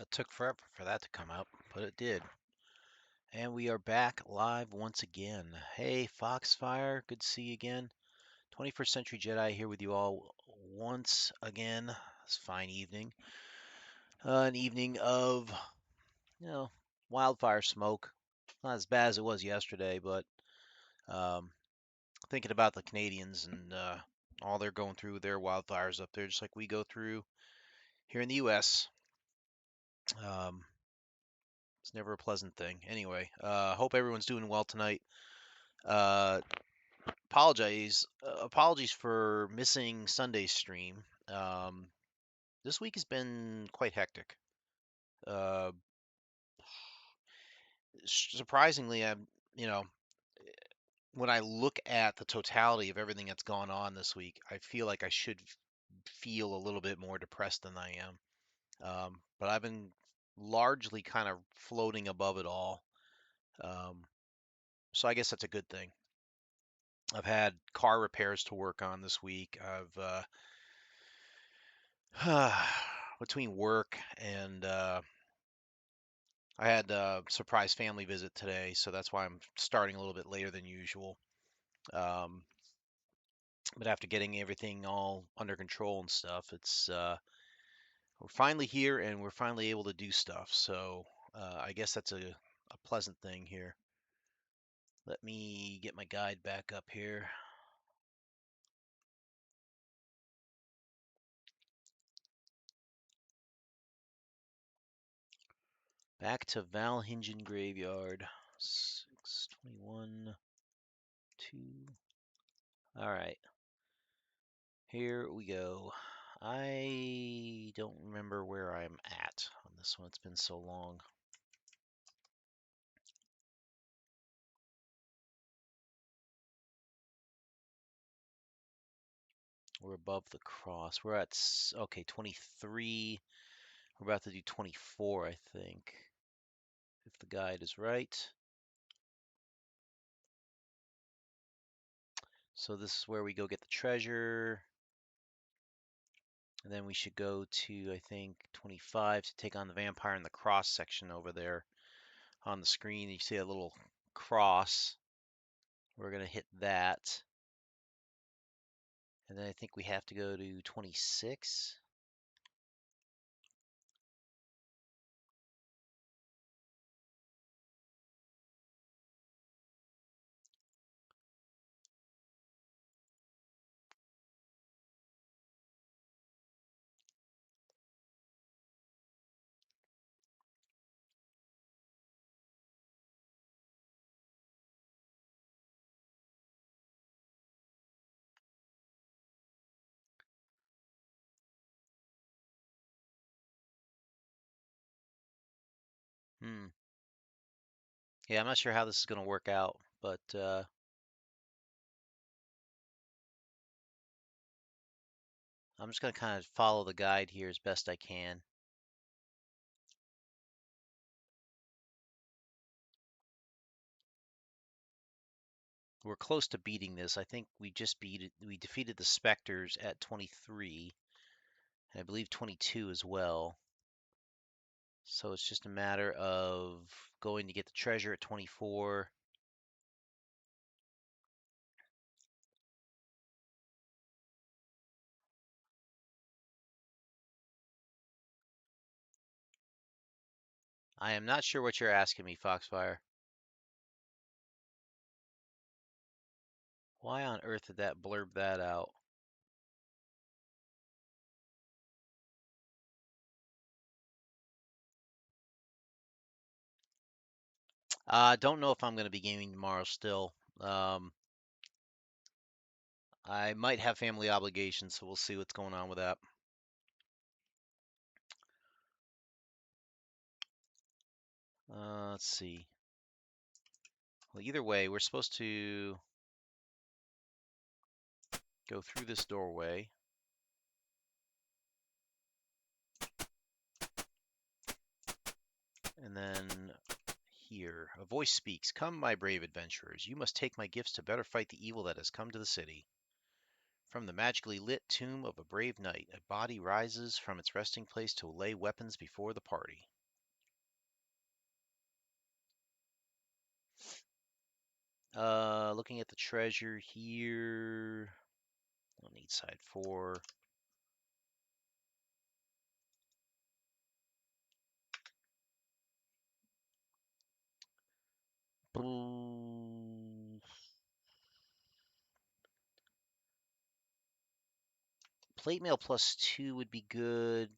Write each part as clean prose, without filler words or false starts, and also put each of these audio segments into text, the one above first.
It took forever for that to come out, but it did. And we are back live once again. Hey, Foxfire, good to see you again. 21st Century Jedi here with you all once again. This fine evening. An evening of, you know, wildfire smoke. Not as bad as it was yesterday, but um, thinking about the Canadians and all they're going through with their wildfires up there, just like we go through here in the U.S. Um, it's never a pleasant thing. Anyway, hope everyone's doing well tonight. Uh, apologies for missing Sunday's stream. This week has been quite hectic. Uh, Surprisingly, you know, when I look at the totality of everything that's gone on this week, I feel like I should feel a little bit more depressed than I am. But I've been largely kind of floating above it all. Um, so I guess that's a good thing. I've had car repairs to work on this week. Between work and I had a surprise family visit today, so that's why I'm starting a little bit later than usual. Um, but after getting everything all under control and stuff, it's we're finally here and we're finally able to do stuff. So I guess that's a pleasant thing here. Let me get my guide back up here. Back to Valhingen Graveyard. 621, 2. All right. Here we go. I don't remember where I'm at on this one. It's been so long. We're above the cross. We're at, okay, 23. We're about to do 24, I think, if the guide is right. So this is where we go get the treasure. And then we should go to, I think, 25 to take on the vampire in the cross section over there on the screen. You see a little cross. We're going to hit that. And then I think we have to go to 26. Hmm. Yeah, I'm not sure how this is going to work out, but I'm just going to kind of follow the guide here as best I can. We're close to beating this. I think we just we defeated the Spectres at 23, and I believe 22 as well. So it's just a matter of going to get the treasure at 24. I am not sure what you're asking me, Foxfire. Why on earth did that blurb that out? Don't know if I'm going to be gaming tomorrow still. I might have family obligations, so we'll see what's going on with that. Let's see. Well, either way, we're supposed to go through this doorway. And then here, a voice speaks. Come, my brave adventurers. You must take my gifts to better fight the evil that has come to the city. From the magically lit tomb of a brave knight, a body rises from its resting place to lay weapons before the party. Looking at the treasure here. Don't need side 4. Plate mail +2 would be good.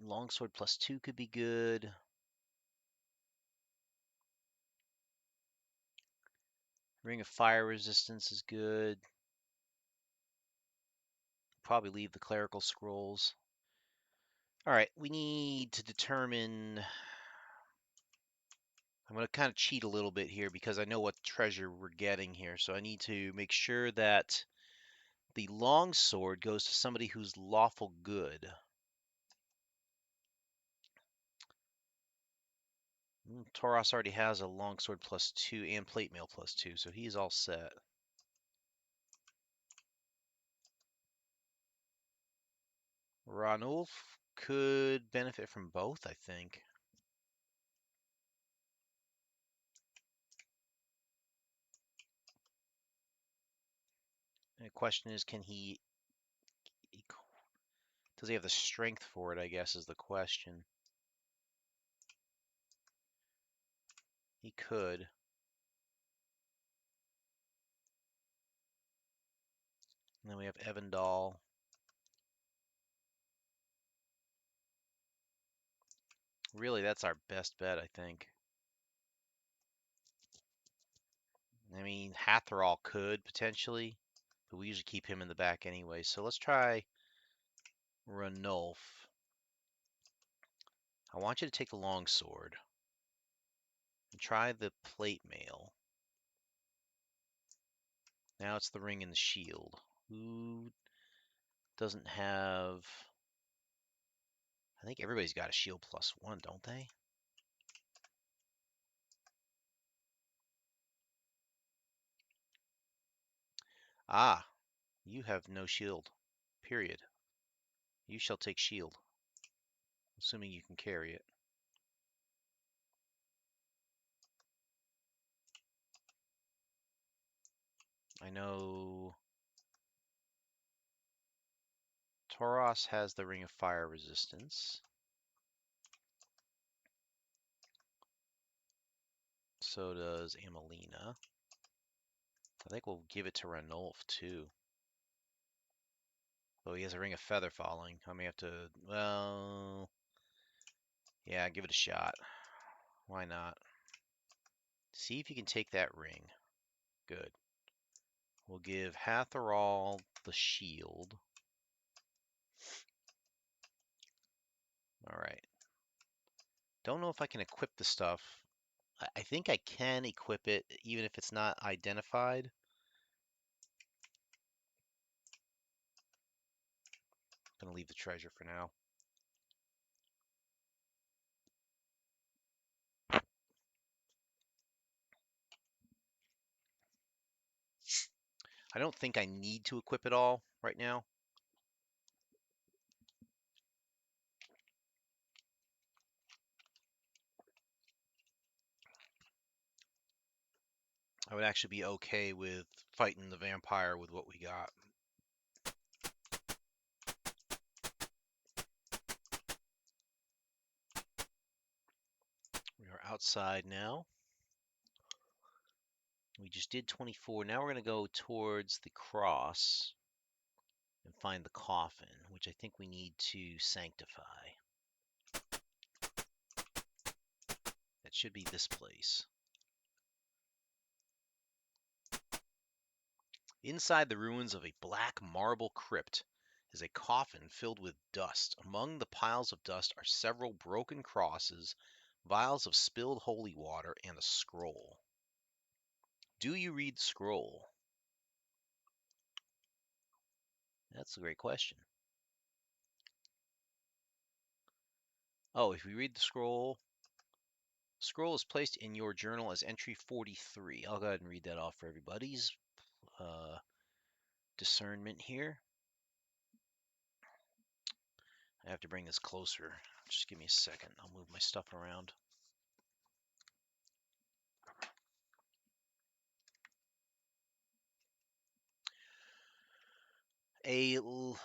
Longsword +2 could be good. Ring of Fire resistance is good. Probably leave the clerical scrolls. All right, we need to determine. I'm going to kind of cheat a little bit here because I know what treasure we're getting here. So I need to make sure that the longsword goes to somebody who's lawful good. Tauros already has a longsword +2 and plate mail +2, so he's all set. Ranulf could benefit from both, I think. And the question is, does he have the strength for it, I guess, is the question. He could. And then we have Evandal. Really, that's our best bet, I think. I mean, Hatherall could potentially, but we usually keep him in the back anyway. So let's try Ranulf. I want you to take the longsword and try the plate mail. Now it's the ring and the shield. Who doesn't have... I think everybody's got a shield +1, don't they? Ah, you have no shield. Period. You shall take shield, assuming you can carry it. I know Tauros has the Ring of Fire resistance. So does Amelina. I think we'll give it to Ranulf too. Though he has a Ring of Feather Falling. I may have to, well, yeah, give it a shot. Why not? See if you can take that ring. Good. We'll give Hatherall the shield. All right. Don't know if I can equip the stuff. I think I can equip it even if it's not identified. I'm gonna leave the treasure for now. I don't think I need to equip it all right now. I would actually be okay with fighting the vampire with what we got. We are outside now. We just did 24. Now we're going to go towards the cross and find the coffin, which I think we need to sanctify. That should be this place. Inside the ruins of a black marble crypt is a coffin filled with dust. Among the piles of dust are several broken crosses, vials of spilled holy water, and a scroll. Do you read the scroll? That's a great question. Oh, if we read the scroll is placed in your journal as entry 43. I'll go ahead and read that off for everybody's discernment here. I have to bring this closer. Just give me a second. I'll move my stuff around. Does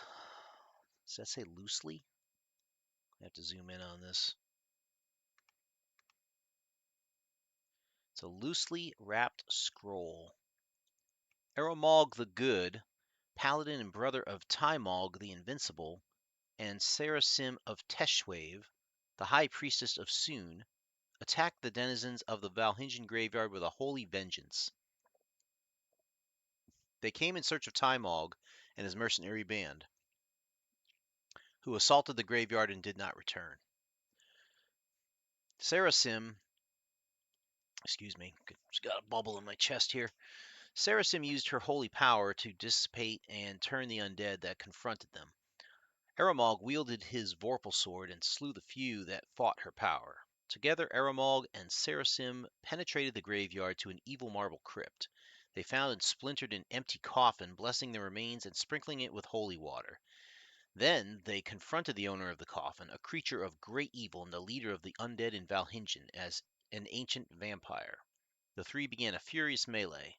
that say loosely? I have to zoom in on this. It's a loosely wrapped scroll. Aramog the Good, paladin and brother of Timog the Invincible, and Sarasim of Teshwave, the high priestess of Soon, attacked the denizens of the Valhinjan graveyard with a holy vengeance. They came in search of Timog and his mercenary band, who assaulted the graveyard and did not return. Sarasim, excuse me, just got a bubble in my chest here. Sarasim used her holy power to dissipate and turn the undead that confronted them. Aramog wielded his Vorpal sword and slew the few that fought her power. Together, Aramog and Sarasim penetrated the graveyard to an evil marble crypt. They found and splintered an empty coffin, blessing the remains and sprinkling it with holy water. Then they confronted the owner of the coffin, a creature of great evil and the leader of the undead in Valhinjan, as an ancient vampire. The three began a furious melee.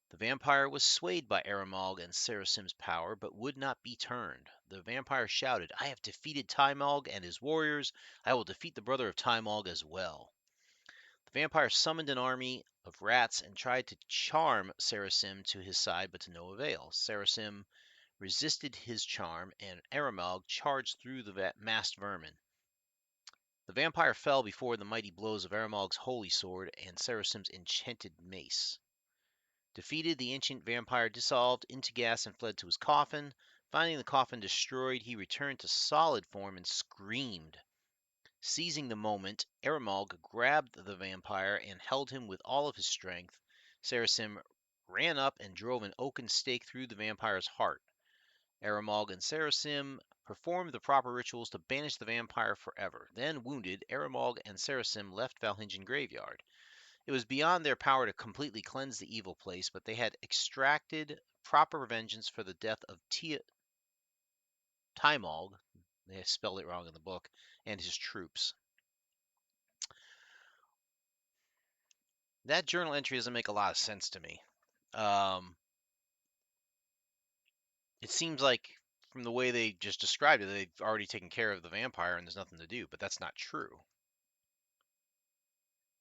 The vampire was swayed by Aramog and Sarasim's power, but would not be turned. The vampire shouted, "I have defeated Timog and his warriors. I will defeat the brother of Timog as well." The vampire summoned an army of rats and tried to charm Sarasim to his side, but to no avail. Sarasim resisted his charm, and Aramog charged through the massed vermin. The vampire fell before the mighty blows of Aramog's holy sword and Sarasim's enchanted mace. Defeated, the ancient vampire dissolved into gas and fled to his coffin. Finding the coffin destroyed, he returned to solid form and screamed. Seizing the moment, Aramog grabbed the vampire and held him with all of his strength. Sarasim ran up and drove an oaken stake through the vampire's heart. Aramog and Sarasim performed the proper rituals to banish the vampire forever. Then, wounded, Aramog and Sarasim left Valhinjan Graveyard. It was beyond their power to completely cleanse the evil place, but they had extracted proper vengeance for the death of Timog, they spelled it wrong in the book, and his troops. That journal entry doesn't make a lot of sense to me. It seems like, from the way they just described it, they've already taken care of the vampire and there's nothing to do, but that's not true.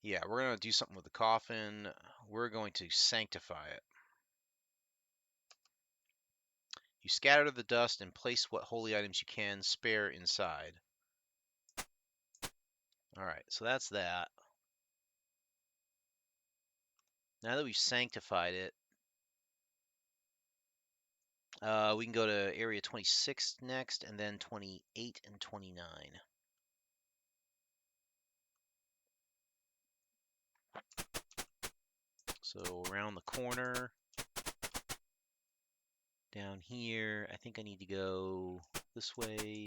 Yeah, we're going to do something with the coffin. We're going to sanctify it. You scatter the dust and place what holy items you can spare inside. Alright, so that's that. Now that we've sanctified it, we can go to area 26 next, and then 28 and 29. So around the corner, down here, I think I need to go this way.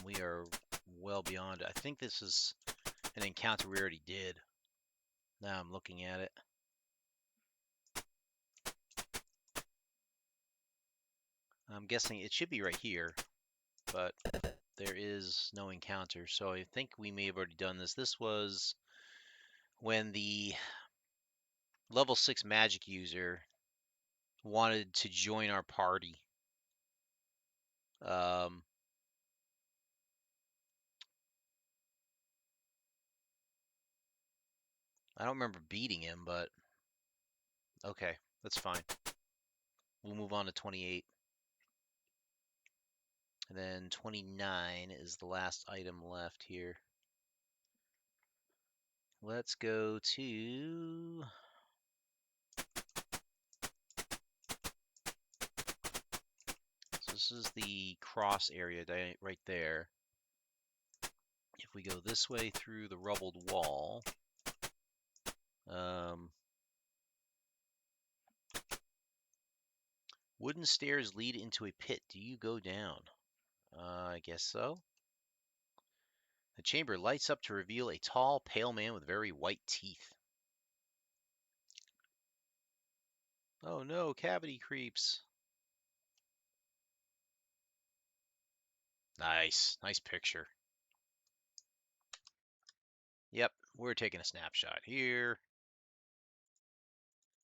We are well beyond it. I think this is an encounter we already did. Now I'm looking at it. I'm guessing it should be right here, but there is no encounter. So I think we may have already done this. This was when the level 6 magic user wanted to join our party. I don't remember beating him, but okay, that's fine. We'll move on to 28. And then 29 is the last item left here. Let's go to... So this is the cross area right there. If we go this way through the rubbled wall, wooden stairs lead into a pit. Do you go down? I guess so. The chamber lights up to reveal a tall, pale man with very white teeth. Oh no, cavity creeps. Nice, nice picture. Yep, we're taking a snapshot here.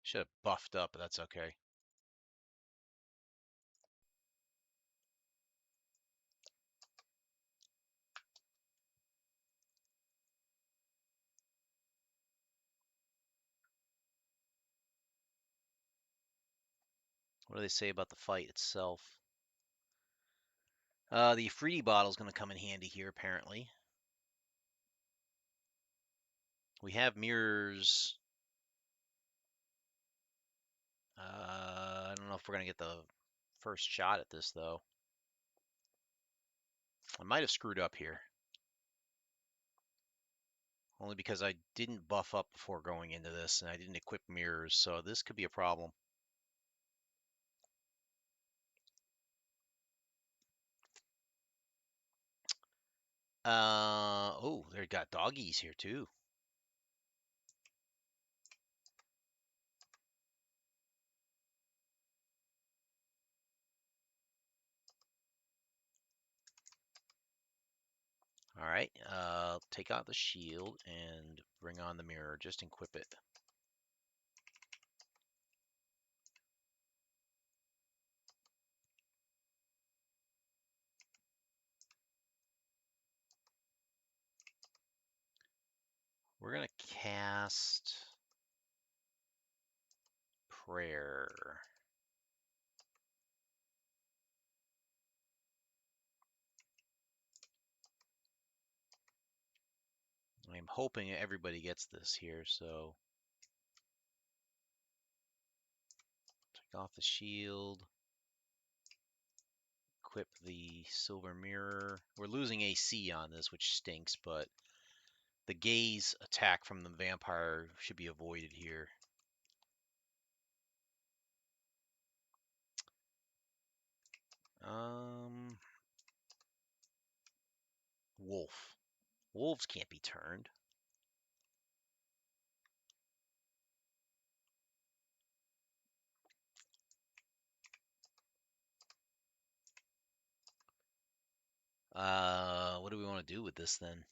Should have buffed up, but that's okay. What do they say about the fight itself? The Fruity bottle is going to come in handy here, apparently. We have mirrors. I don't know if we're going to get the first shot at this, though. I might have screwed up here. Only because I didn't buff up before going into this, and I didn't equip mirrors, so this could be a problem. Oh, they got doggies here, too. All right, take out the shield and bring on the mirror. Just equip it. We're going to cast Prayer. I'm hoping everybody gets this here, so take off the shield, equip the silver mirror. We're losing AC on this, which stinks, but the gaze attack from the vampire should be avoided here. Wolf. Wolves can't be turned. What do we want to do with this then?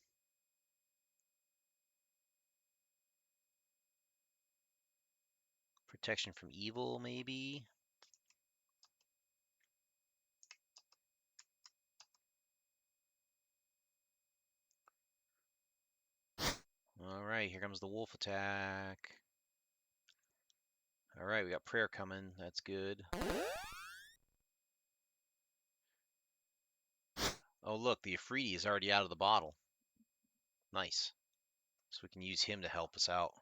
Protection from evil, maybe? All right, here comes the wolf attack. All right, we got prayer coming. That's good. Oh, look, the Afridi is already out of the bottle. Nice. So we can use him to help us out.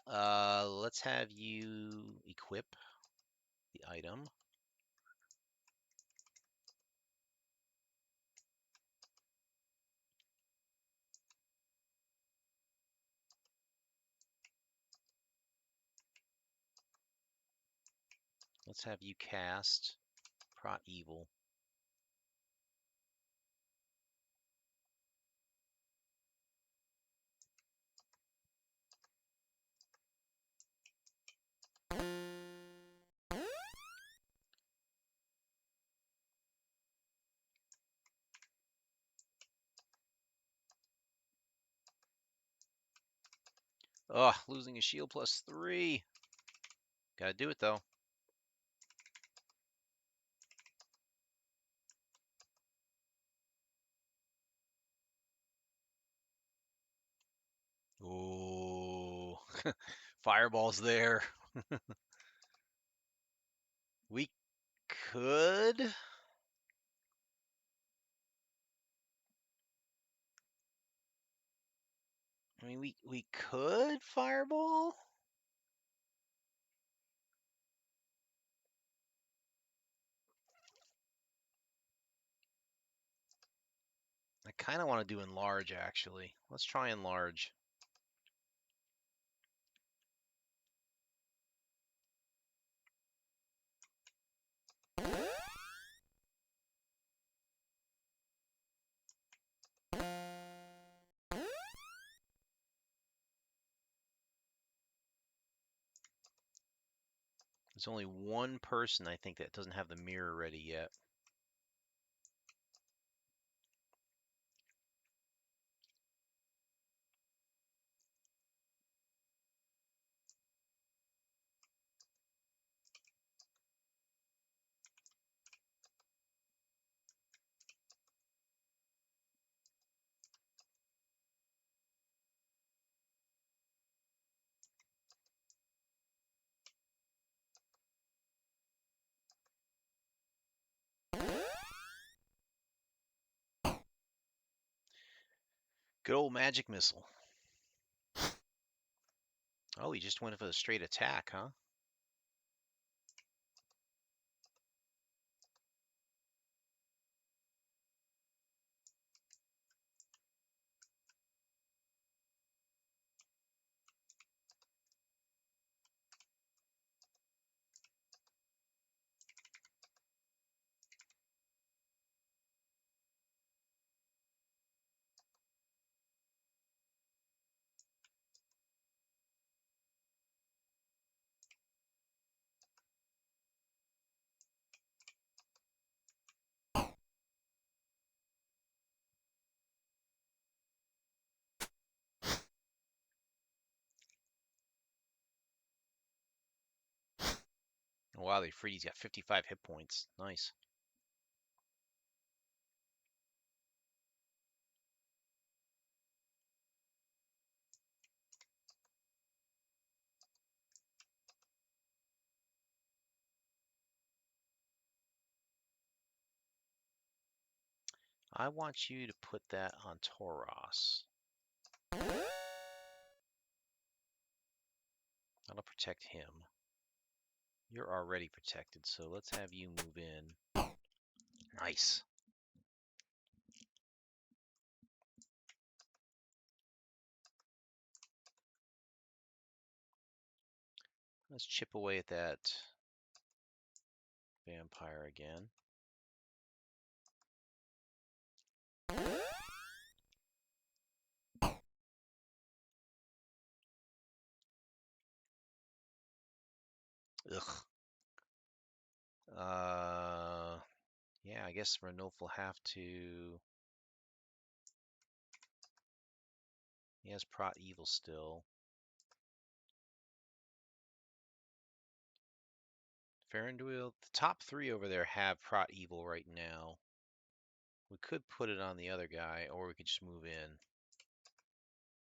Let's have you equip the item. Let's have you cast Prot Evil. Ugh, losing a shield +3. Gotta do it though. Oh, fireball's there. We could. I mean, we could fireball. I kind of want to do enlarge actually. Let's try enlarge. There's only one person I think that doesn't have the mirror ready yet. Good old magic missile. Oh, he just went for the straight attack, huh? Oh, wow, they freed. He's got 55 hit points. Nice. I want you to put that on Tauros. That'll protect him. You're already protected, so let's have you move in. Nice. Let's chip away at that vampire again. Ugh. Yeah, I guess Ranulf will have to. He has Prot Evil still. Farinduil, the top three over there have Prot Evil right now. We could put it on the other guy, or we could just move in.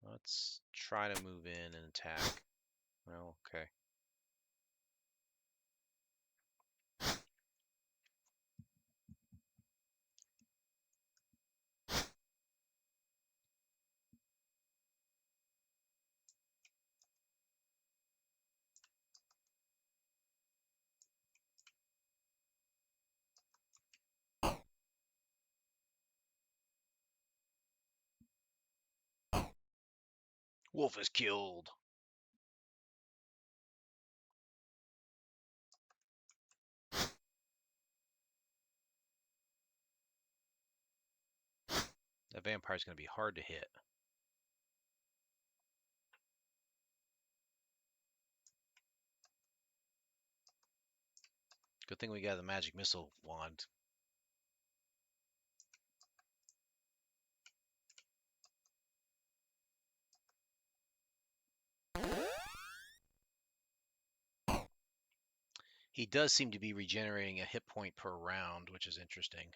Let's try to move in and attack. Well, okay. Wolf is killed. That vampire's going to be hard to hit. Good thing we got the magic missile wand. He does seem to be regenerating a hit point per round, which is interesting.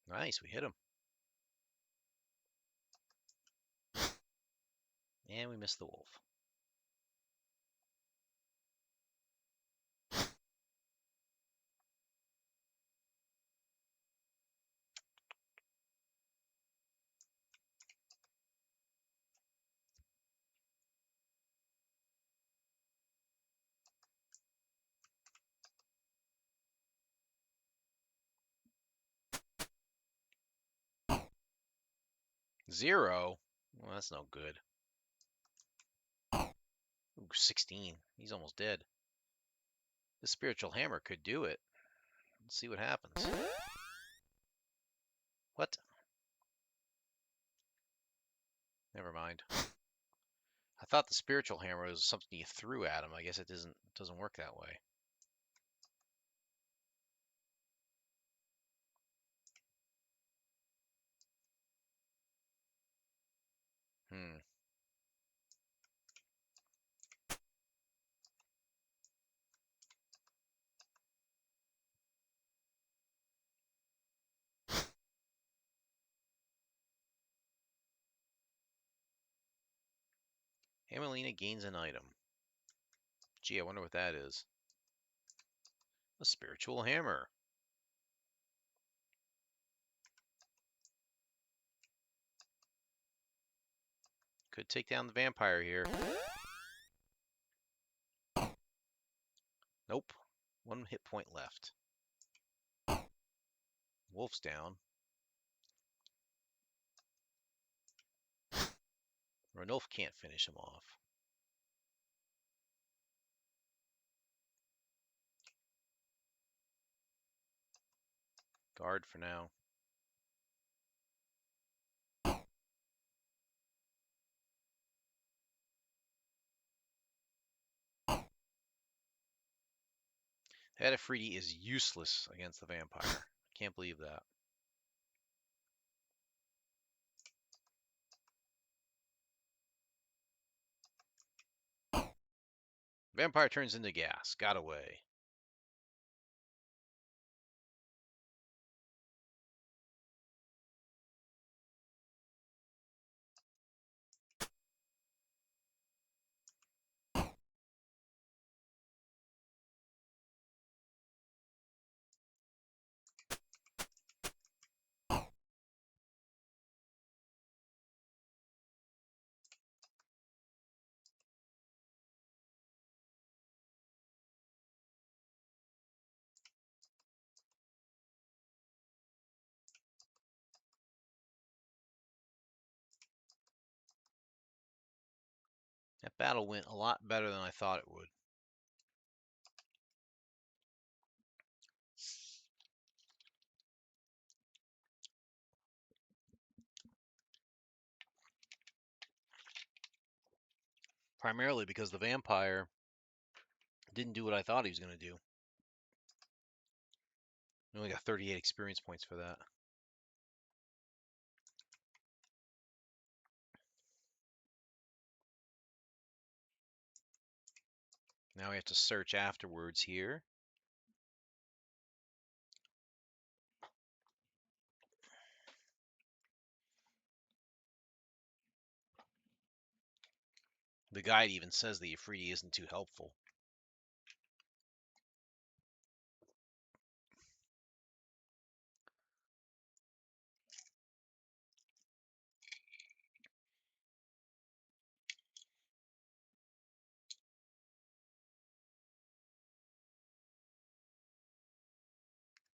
Nice, we hit him. And we missed the wolf. Zero? Well, that's no good. Ooh, 16. He's almost dead. The spiritual hammer could do it. Let's see what happens. What? Never mind. I thought the spiritual hammer was something you threw at him. I guess it doesn't work that way. Hmm. Hamelina gains an item. Gee, I wonder what that is. A spiritual hammer. Could take down the vampire here. Nope. 1 hit point left. Wolf's down. Ranulf can't finish him off. Guard for now. That Afridi is useless against the vampire. I can't believe that. Vampire turns into gas. Got away. That battle went a lot better than I thought it would. Primarily because the vampire didn't do what I thought he was going to do. I only got 38 experience points for that. Now we have to search afterwards here. The guide even says the Afridi isn't too helpful.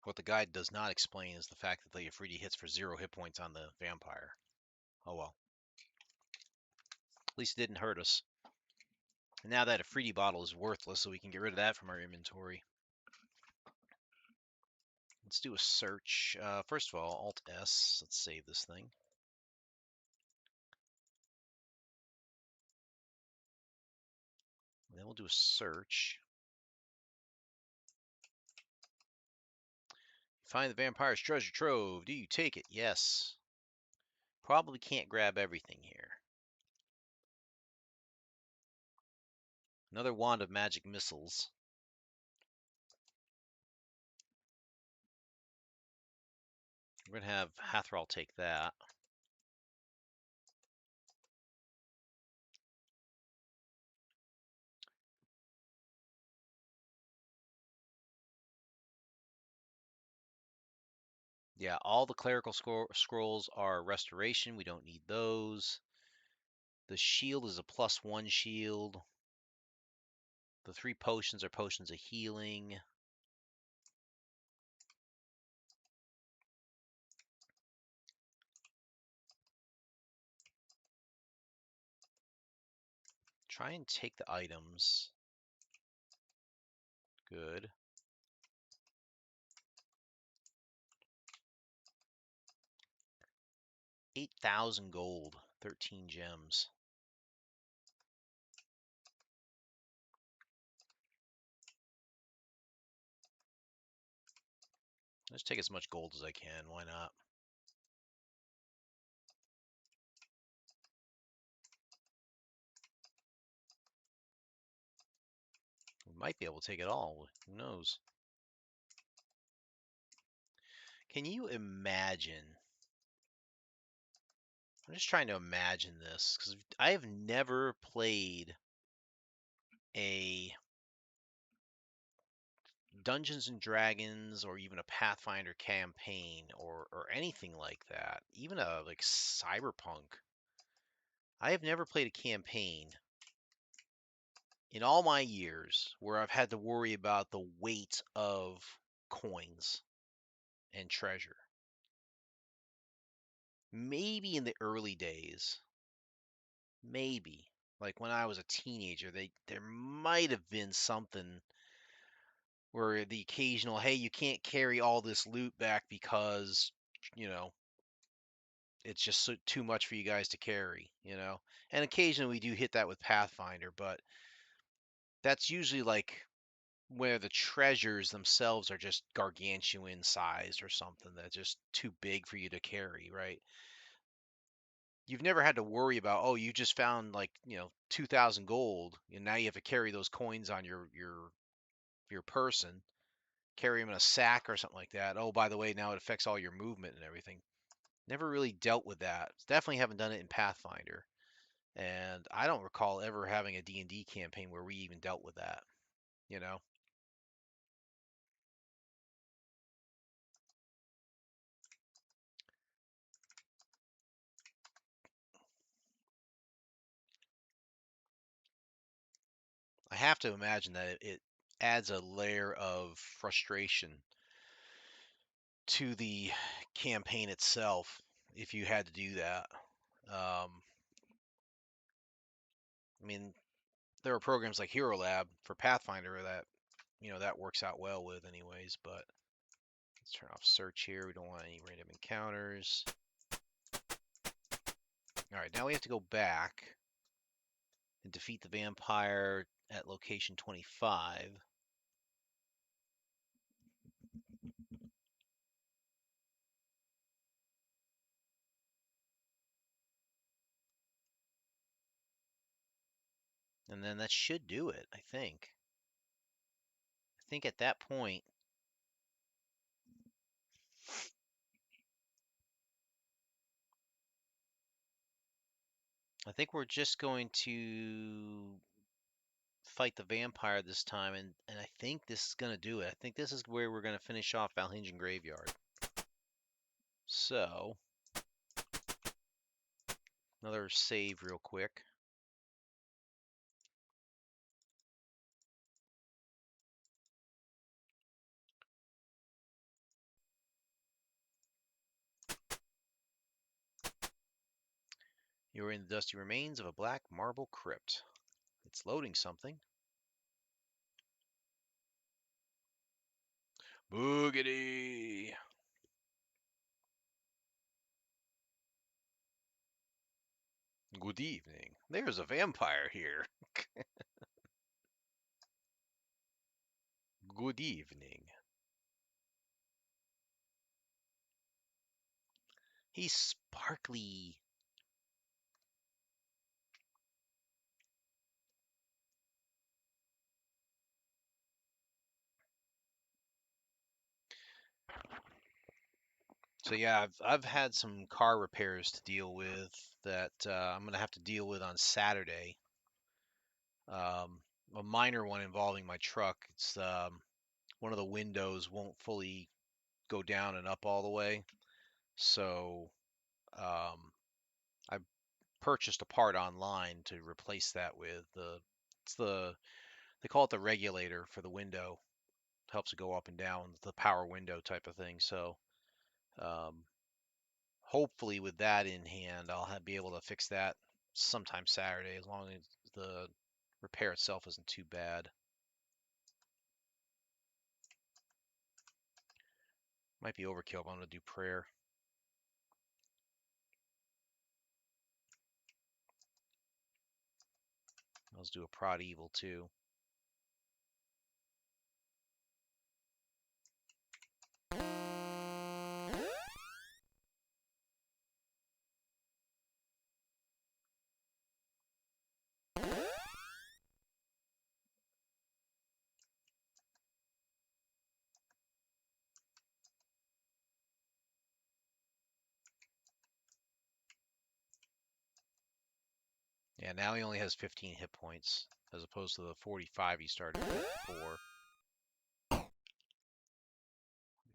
What the guide does not explain is the fact that the Afridi hits for 0 hit points on the vampire. Oh well. At least it didn't hurt us. And now that Afridi bottle is worthless, so we can get rid of that from our inventory. Let's do a search. First of all, Alt-S. Let's save this thing. And then we'll do a search. Find the vampire's treasure trove. Do you take it? Yes. Probably can't grab everything here. Another wand of magic missiles. We're going to have Hathral take that. Yeah, all the clerical scrolls are restoration. We don't need those. The shield is a +1 shield. The 3 potions are potions of healing. Try and take the items. Good. 8,000 gold, 13 gems. Let's take as much gold as I can. Why not? We might be able to take it all. Who knows? Can you imagine? I'm just trying to imagine this because I have never played a Dungeons and Dragons or even a Pathfinder campaign or anything like that. Even a like Cyberpunk I have never played a campaign in all my years where I've had to worry about the weight of coins and treasure. Maybe in the early days, maybe like when I was a teenager, there might have been something where the occasional, hey, you can't carry all this loot back because, you know, it's just too much for you guys to carry, you know. And occasionally we do hit that with Pathfinder, but that's usually like where the treasures themselves are just gargantuan sized or something that's just too big for you to carry, right? You've never had to worry about, oh, you just found like, 2,000 gold and now you have to carry those coins on your person, carry them in a sack or something like that. Oh, by the way, now it affects all your movement and everything. Never really dealt with that. Definitely haven't done it in Pathfinder. And I don't recall ever having a D&D campaign where we even dealt with that, you know. I have to imagine that it adds a layer of frustration to the campaign itself if you had to do that. I mean, there are programs like Hero Lab for Pathfinder that that works out well with, anyways. But let's turn off search here. We don't want any random encounters. All right, now we have to go back and defeat the vampire at location 25. And then that should do it, I think. I think at that point, I think we're just going to fight the vampire this time, and I think this is going to do it. I think this is where we're going to finish off Valhingen Graveyard. So, another save real quick. You are in the dusty remains of a black marble crypt. It's loading something. Boogity! Good evening. There's a vampire here. Good evening. He's sparkly. So yeah, I've had some car repairs to deal with that I'm gonna have to deal with on Saturday. Um, a minor one involving my truck. It's one of the windows won't fully go down and up all the way, so I purchased a part online to replace that with. It's the They call it the regulator for the window. It helps it go up and down, the power window type of thing. So um, hopefully with that in hand, be able to fix that sometime Saturday, as long as the repair itself isn't too bad. Might be overkill, but I'm gonna do prayer. Let's do a prod evil too. Yeah, now he only has 15 hit points as opposed to the 45 he started with before. There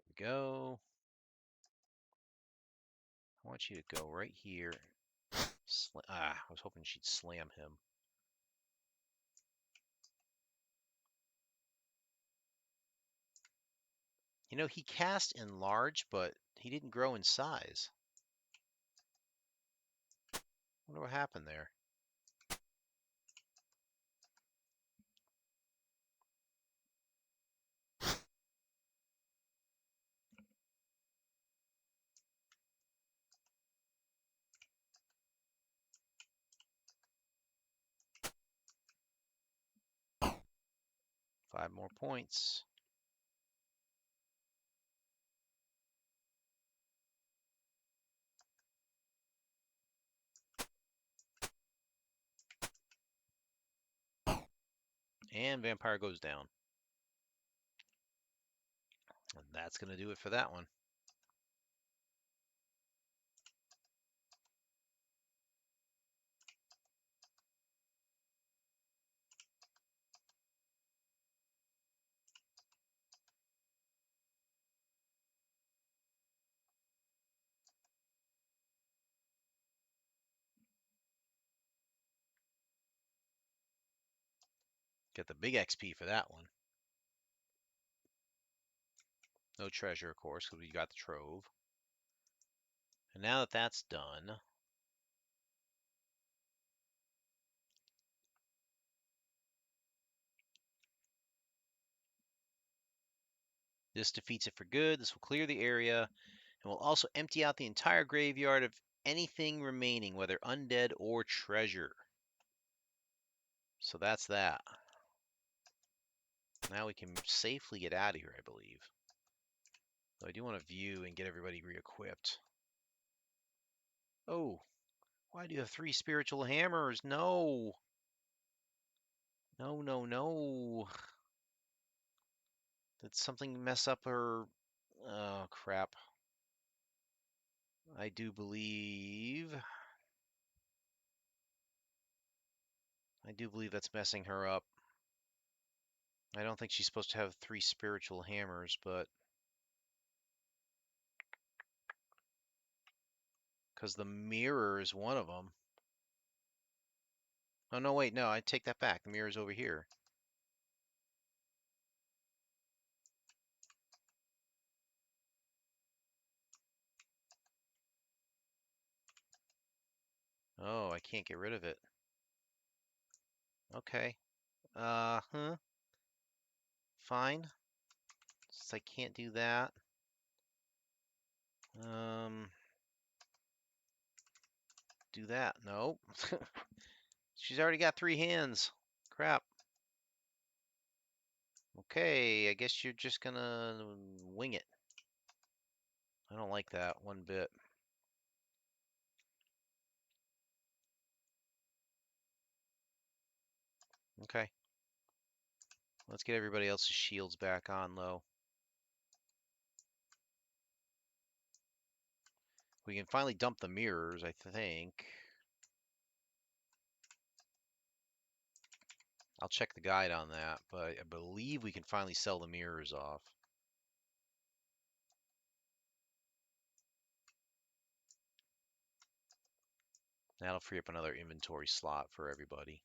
we go. I want you to go right here I was hoping she'd slam him. You know, he cast enlarge, but he didn't grow in size. Wonder what happened there. Five more points. And Vampire goes down. And that's going to do it for that one. Get the big XP for that one. No treasure, of course, because we got the trove. And now that that's done, this defeats it for good. This will clear the area and will also empty out the entire graveyard of anything remaining, whether undead or treasure. So that's that. Now we can safely get out of here, I believe. Though I do want to view and get everybody re-equipped. Oh, why do you have 3 spiritual hammers? No. No, no, no. Did something mess up her? Oh, crap. I do believe that's messing her up. I don't think she's supposed to have 3 spiritual hammers, but because the mirror is one of them. Oh, no, wait, no, I take that back. The mirror's over here. Oh, I can't get rid of it. Okay. Fine. Since I can't do that. Do that. Nope. She's already got 3 hands. Crap. Okay, I guess you're just gonna wing it. I don't like that one bit. Okay. Let's get everybody else's shields back on low. We can finally dump the mirrors, I think. I'll check the guide on that, but I believe we can finally sell the mirrors off. That'll free up another inventory slot for everybody.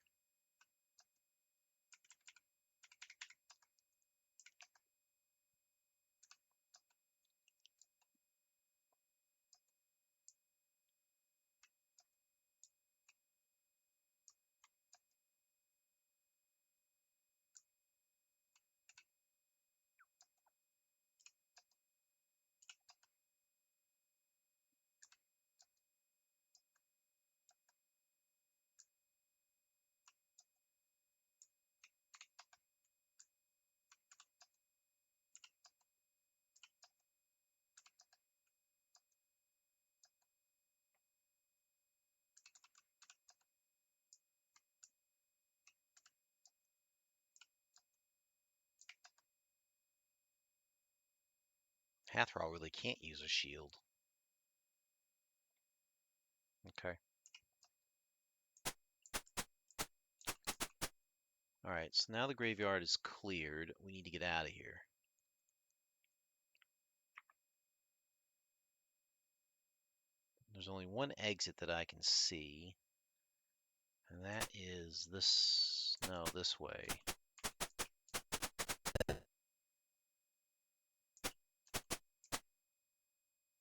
Hathral really can't use a shield. Okay. Alright, so now the graveyard is cleared. We need to get out of here. There's only one exit that I can see, and that is this, no, this way.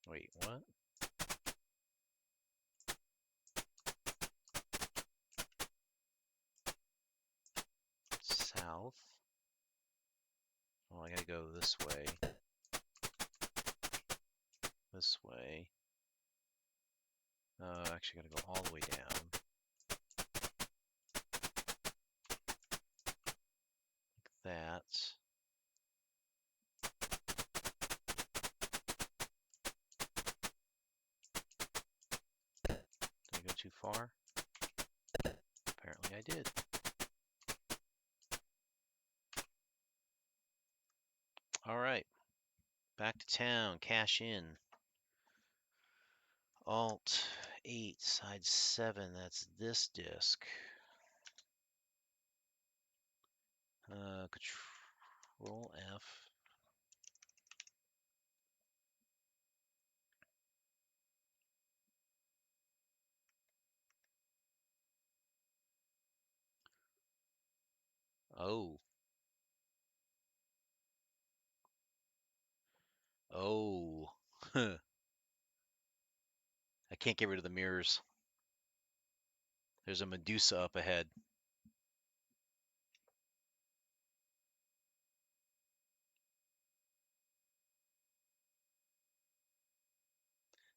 Wait, what? South? Oh, I gotta go this way. This way. Actually gotta go all the way down. Like that. Did I go too far? Apparently I did. Alright. Back to town. Cash in. Alt 8, side 7. That's this disc. Control F. Oh. Oh. I can't get rid of the mirrors. There's a Medusa up ahead.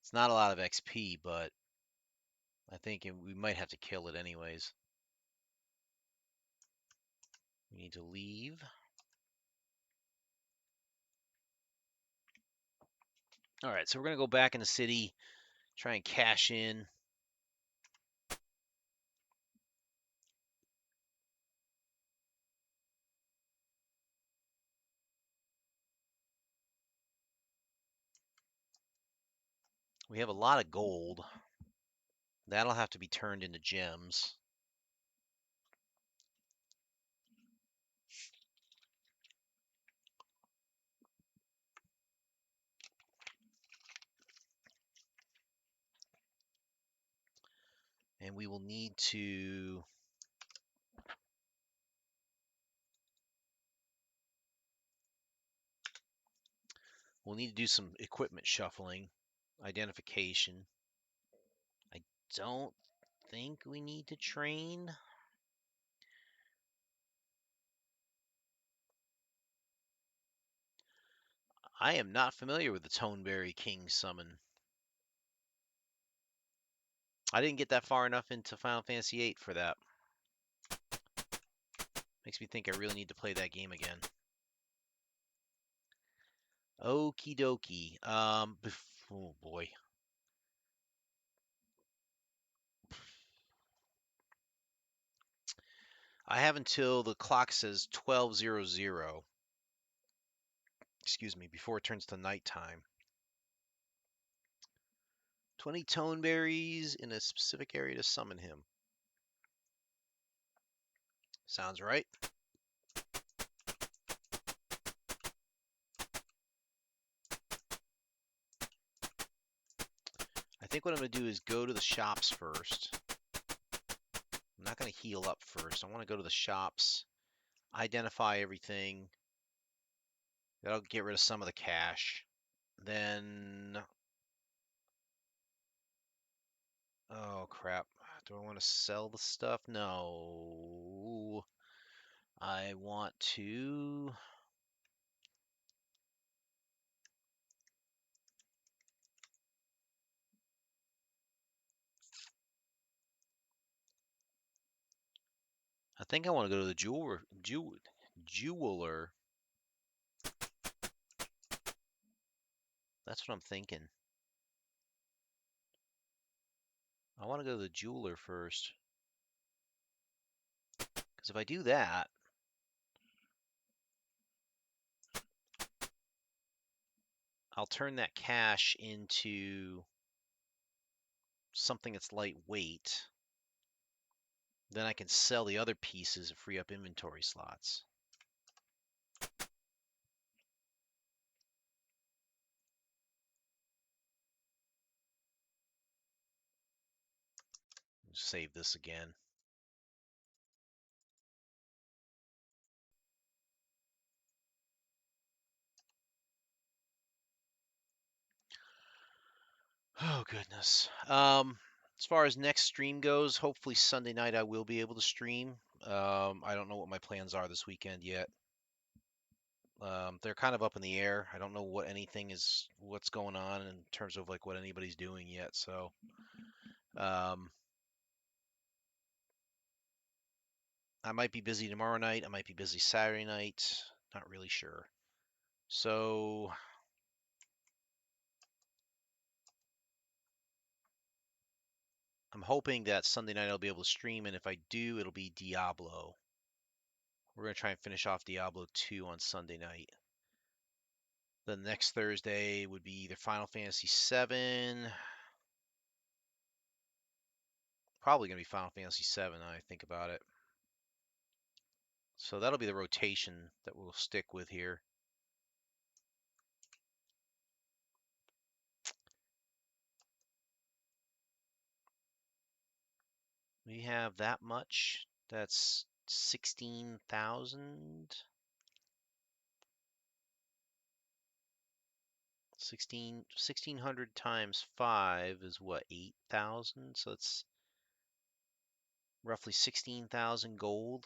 It's not a lot of XP, but I think we might have to kill it anyways. We need to leave. All right, so we're going to go back in the city, try and cash in. We have a lot of gold. That'll have to be turned into gems. And we will need to do some equipment shuffling, identification. I don't think we need to train. I am not familiar with the Toneberry King summon. I didn't get that far enough into Final Fantasy VIII for that. Makes me think I really need to play that game again. Okie dokie. Oh boy. I have until the clock says 12:00. Excuse me, before it turns to nighttime. 20 Toneberries in a specific area to summon him. Sounds right. I think what I'm going to do is go to the shops first. I'm not going to heal up first. I want to go to the shops, identify everything. That'll get rid of some of the cash. Then, oh crap. Do I want to sell the stuff? No. I want to... I think I want to go to the jeweler. That's what I'm thinking. I want to go to the jeweler first. Because if I do that, I'll turn that cash into something that's lightweight. Then I can sell the other pieces and free up inventory slots. save this again. Oh goodness. As far as next stream goes, hopefully Sunday night I will be able to stream. I don't know what my plans are this weekend yet. They're kind of up in the air. I don't know what's going on in terms of like what anybody's doing yet. So, um, I might be busy tomorrow night. I might be busy Saturday night. Not really sure. So, I'm hoping that Sunday night I'll be able to stream, and if I do, it'll be Diablo. We're gonna try and finish off Diablo 2 on Sunday night. The next Thursday would be either Final Fantasy 7. Probably gonna be Final Fantasy 7. I think about it. So that'll be the rotation that we'll stick with here. We have that much. That's 16,000. 1,600 times 5 is what, 8,000? So it's roughly 16,000 gold.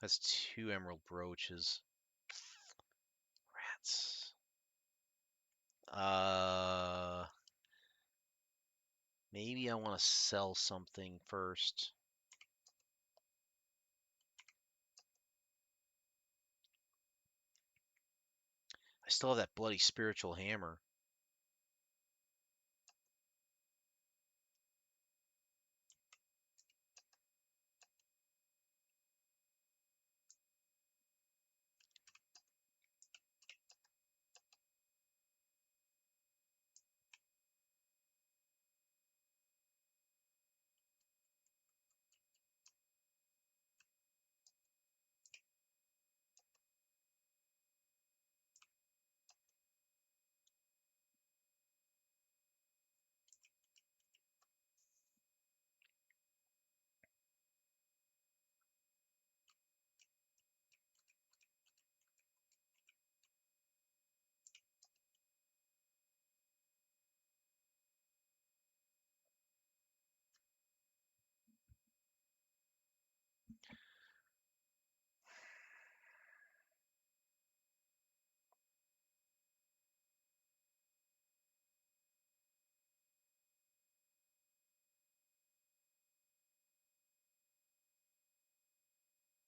That's 2 emerald brooches. Rats. Maybe I want to sell something first. I still have that bloody spiritual hammer.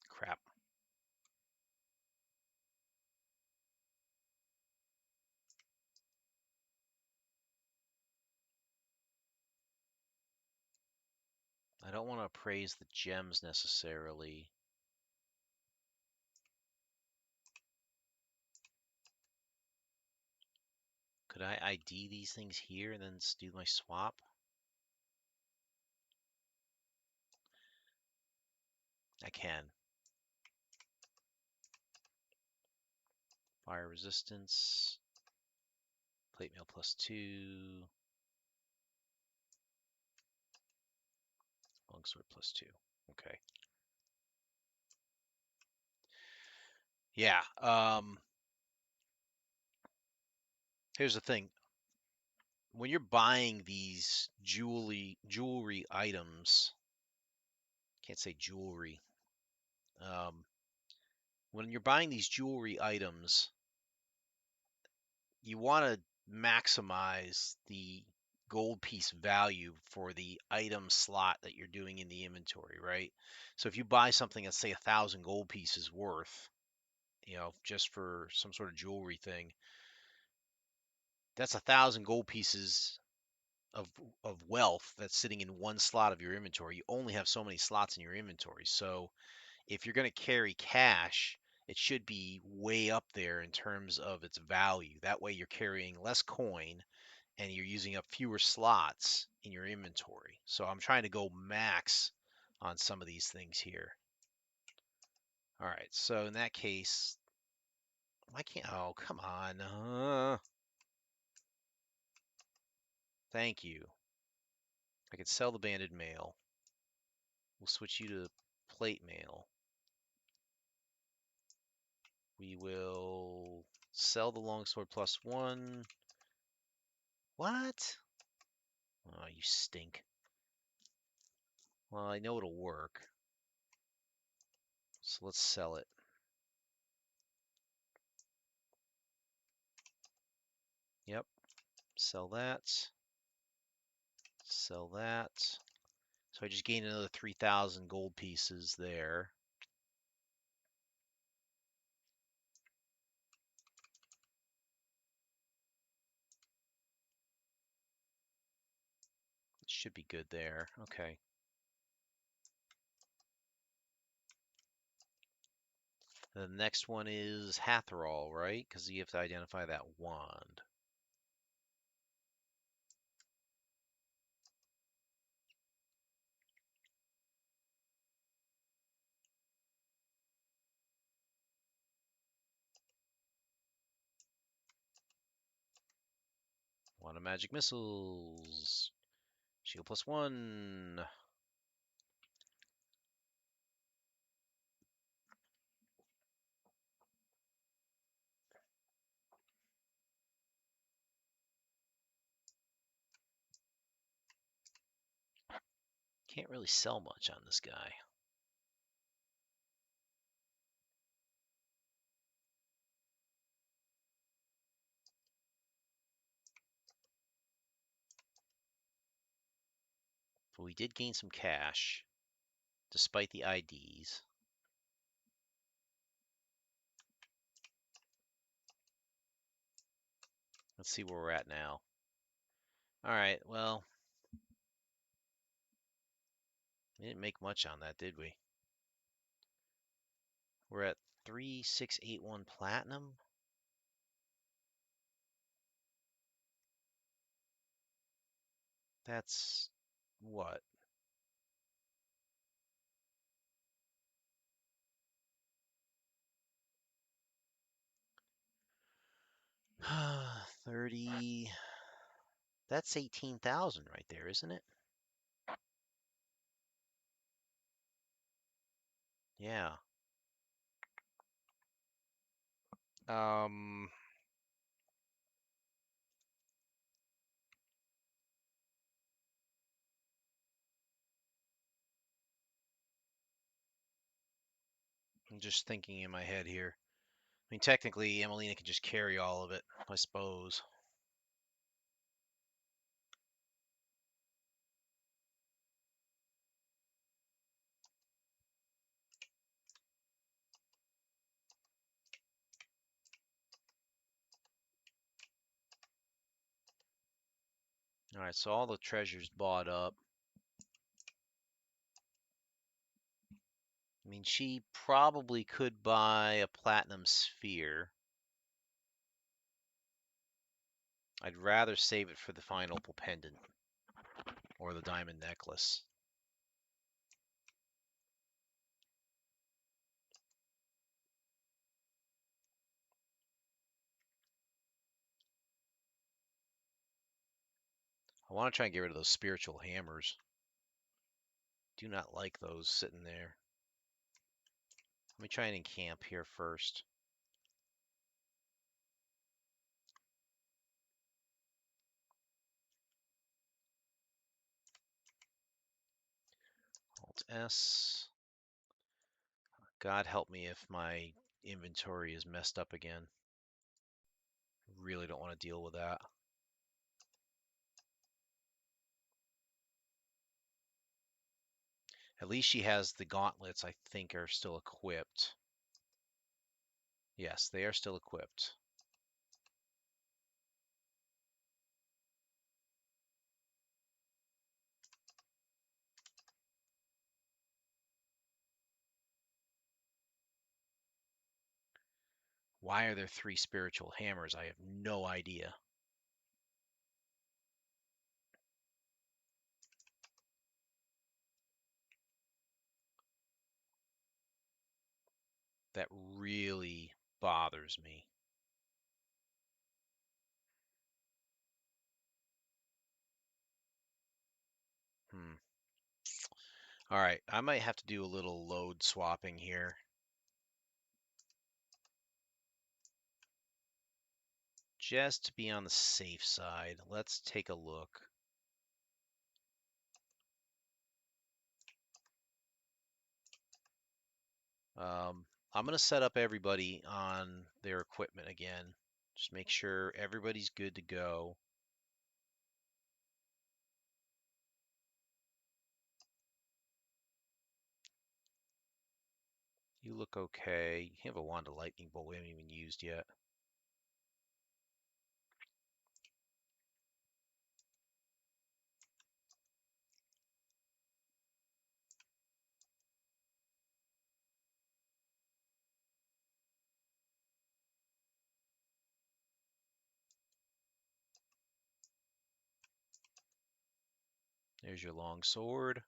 Crap. I don't want to appraise the gems necessarily. Could I ID these things here and then do my swap? I can. Fire resistance. Plate mail +2. Longsword +2. Okay. Yeah. Here's the thing. When you're buying these jewelry items, can't say jewelry. When you're buying these jewelry items, you want to maximize the gold piece value for the item slot that you're doing in the inventory, right? So if you buy something that's say 1,000 gold pieces worth, just for some sort of jewelry thing, that's 1,000 gold pieces of of wealth that's sitting in one slot of your inventory. You only have so many slots in your inventory. So if you're going to carry cash, it should be way up there in terms of its value. That way you're carrying less coin and you're using up fewer slots in your inventory. So I'm trying to go max on some of these things here. All right, so in that case, I can't. Oh, come on. Thank you. I could sell the banded mail. We'll switch you to plate mail. We will sell the longsword +1. What? Oh, you stink. Well, I know it'll work. So let's sell it. Yep. Sell that. Sell that. So I just gained another 3,000 gold pieces there. Should be good there. Okay. The next one is Hathrol, right? Because you have to identify that wand. Wand of magic missiles. Shield +1. Can't really sell much on this guy. But we did gain some cash, despite the IDs. Let's see where we're at now. All right, well, we didn't make much on that, did we? We're at 3681 platinum. That's what? $30. That's 18,000 right there, isn't it? Yeah. I'm just thinking in my head here. I mean, technically, Emelina could just carry all of it, I suppose. All right, so all the treasures bought up. I mean, she probably could buy a platinum sphere. I'd rather save it for the final opal pendant or the diamond necklace. I want to try and get rid of those spiritual hammers. Do not like those sitting there. Let me try and encamp here first. Alt S. God help me if my inventory is messed up again. Really don't want to deal with that. At least she has the gauntlets, I think, are still equipped. Yes, they are still equipped. Why are there 3 spiritual hammers? I have no idea. That really bothers me. All right, I might have to do a little load swapping here. Just to be on the safe side. Let's take a look. I'm going to set up everybody on their equipment again. Just make sure everybody's good to go. You look okay. You have a wand of lightning bolt we haven't even used yet. There's your long sword.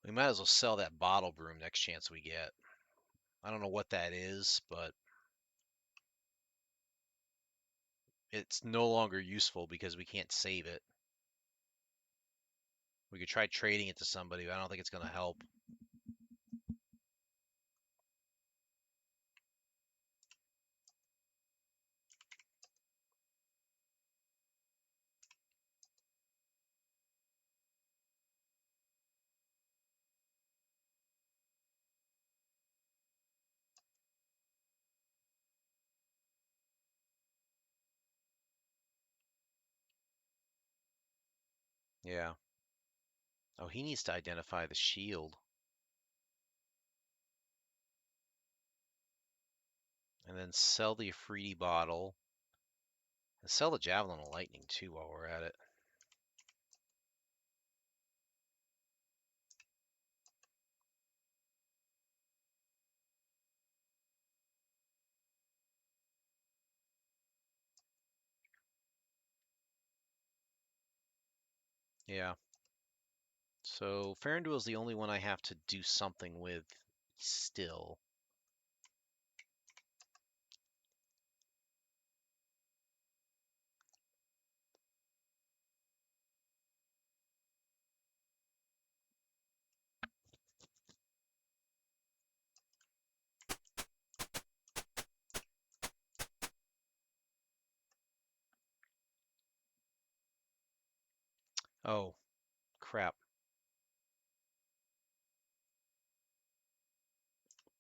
We might as well sell that bottle broom next chance we get. I don't know what that is, but it's no longer useful because we can't save it. We could try trading it to somebody, but I don't think it's going to help. Yeah. Oh, he needs to identify the shield. And then sell the Afridi bottle. And sell the Javelin of Lightning, too, while we're at it. Yeah. So Faranduil is the only one I have to do something with still. Oh, crap.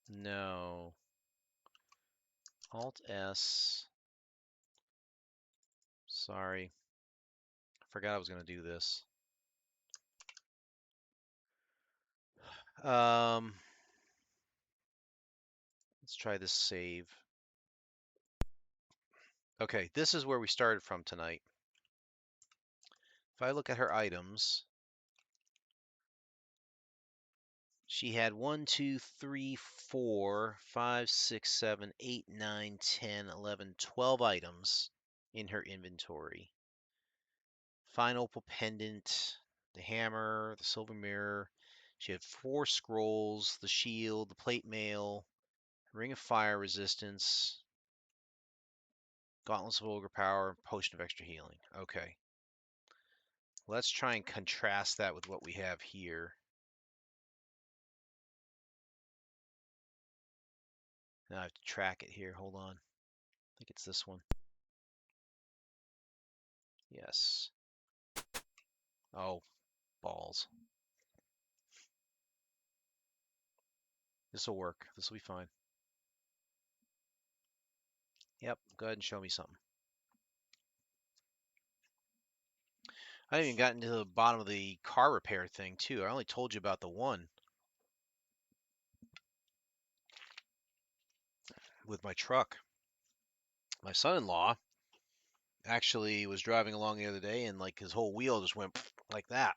No. Alt S. Sorry. I forgot I was going to do this. Let's try this save. Okay, this is where we started from tonight. If I look at her items, she had 1, 2, 3, 4, 5, 6, 7, 8, 9, 10, 11, 12 items in her inventory. Fine opal pendant, the hammer, the silver mirror. She had 4 scrolls, the shield, the plate mail, ring of fire resistance, gauntlets of ogre power, potion of extra healing. Okay. Let's try and contrast that with what we have here. Now I have to track it here. Hold on. I think it's this one. Yes. Oh, balls. This will work. This will be fine. Yep. Go ahead and show me something. I haven't even gotten to the bottom of the car repair thing, too. I only told you about the one with my truck. My son-in-law Actually, was driving along the other day and like his whole wheel just went like that.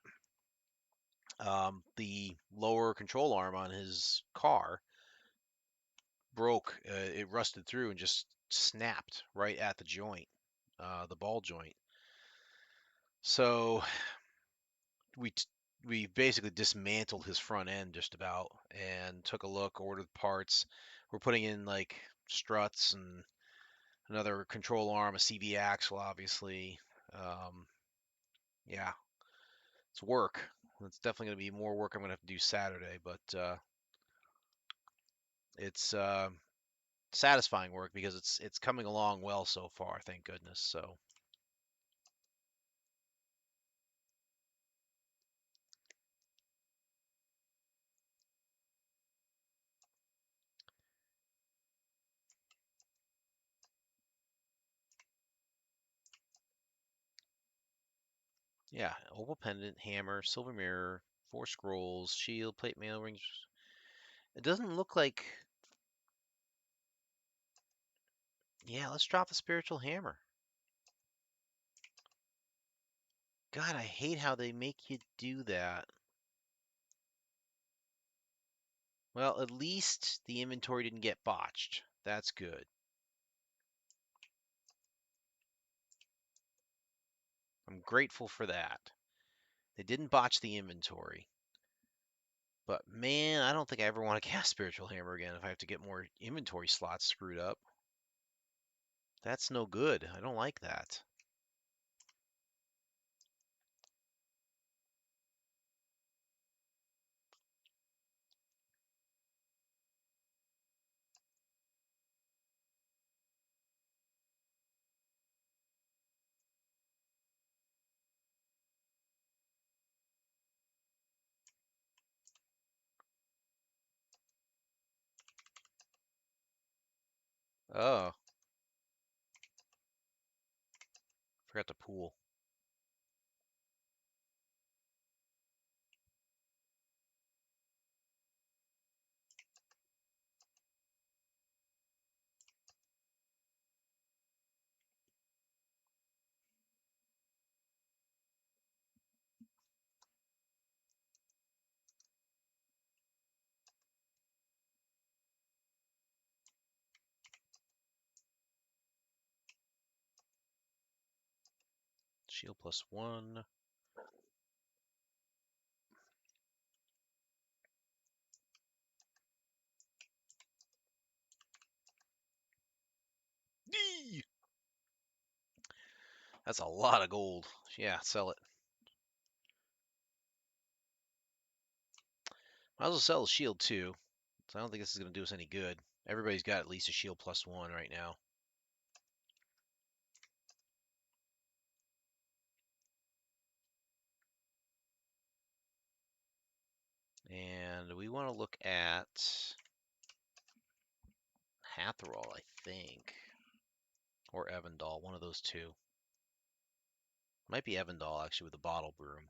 The lower control arm on his car broke. It rusted through and just snapped right at the joint, the ball joint. So we we basically dismantled his front end just about and took a look, ordered parts. We're putting in like struts and another control arm, a CV axle, obviously. Um, yeah, it's work. It's definitely going to be more work I'm going to have to do Saturday, but it's satisfying work because it's coming along well so far, thank goodness. So yeah, opal pendant, hammer, silver mirror, 4 scrolls, shield, plate, mail rings. It doesn't look like. Yeah, let's drop the spiritual hammer. God, I hate how they make you do that. Well, at least the inventory didn't get botched. That's good. I'm grateful for that. They didn't botch the inventory. But man, I don't think I ever want to cast Spiritual Hammer again if I have to get more inventory slots screwed up. That's no good. I don't like that. Oh, forgot to pool. Shield +1. Eee! That's a lot of gold. Yeah, sell it. Might as well sell the shield too. So I don't think this is going to do us any good. Everybody's got at least a shield +1 right now. And we want to look at Hatherall, I think. Or Evandal, one of those two. Might be Evandal, actually, with the bottle broom.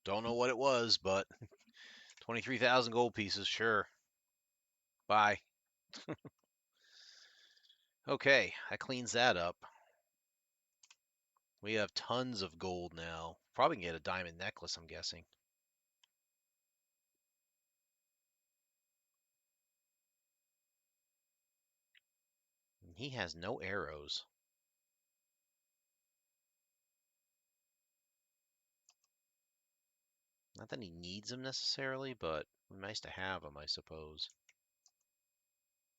Don't know what it was, but 23,000 gold pieces, sure. Bye. Okay, that cleans that up. We have tons of gold now. Probably can get a diamond necklace, I'm guessing. He has no arrows. Not that he needs them necessarily, but nice to have them, I suppose.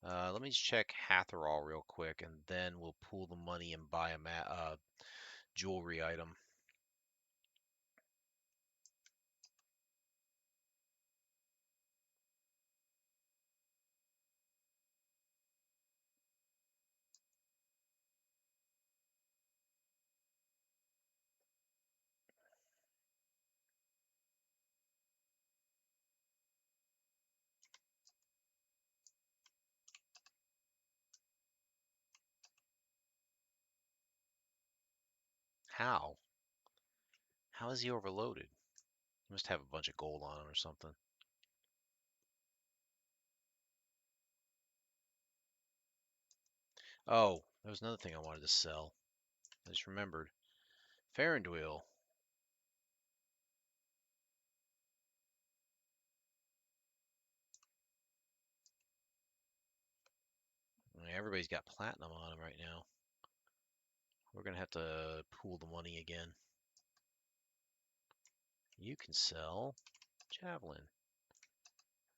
Let me just check Hatherall real quick, and then we'll pool the money and buy a jewelry item. How? How is he overloaded? He must have a bunch of gold on him or something. Oh, there was another thing I wanted to sell. I just remembered. Farandwheel. I mean, everybody's got platinum on them right now. We're going to have to pool the money again. You can sell javelin.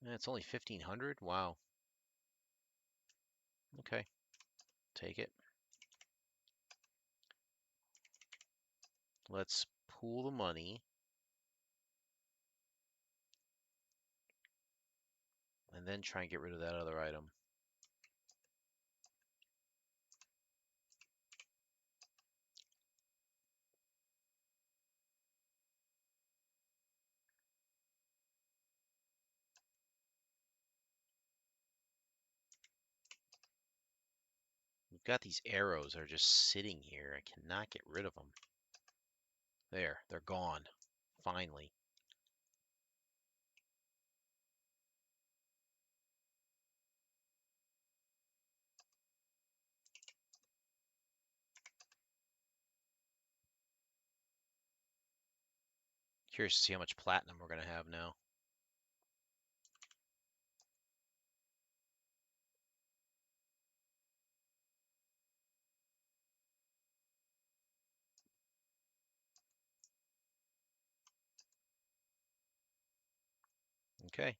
And it's only 1,500? Wow. Okay. Take it. Let's pool the money. And then try and get rid of that other item. We've got these arrows that are just sitting here. I cannot get rid of them. There, they're gone. Finally. Curious to see how much platinum we're going to have now. Okay.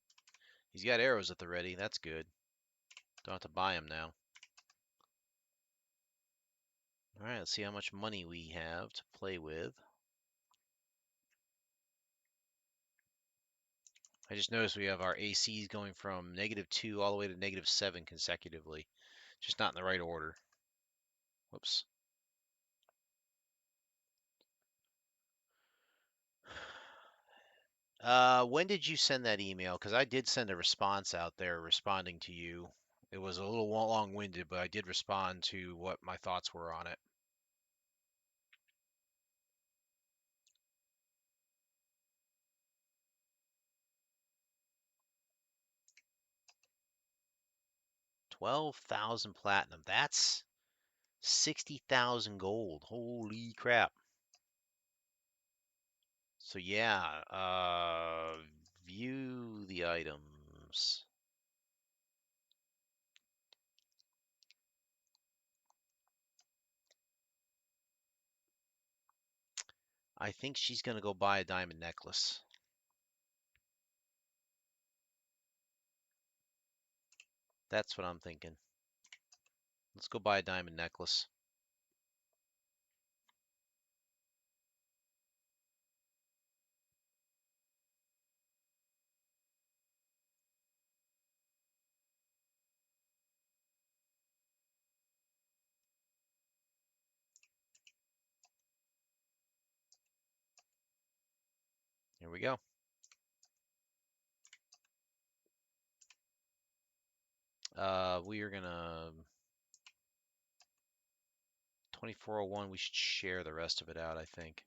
He's got arrows at the ready. That's good. Don't have to buy them now. All right, let's see how much money we have to play with. I just noticed we have our ACs going from -2 all the way to -7 consecutively. Just not in the right order. Whoops. When did you send that email? Because I did send a response out there responding to you. It was a little long-winded, but I did respond to what my thoughts were on it. $12,000 platinum. That's 60,000 gold. Holy crap. So yeah, view the items. I think she's going to go buy a diamond necklace. That's what I'm thinking. Let's go buy a diamond necklace. Here we go. We are going to 2401. We should share the rest of it out, I think.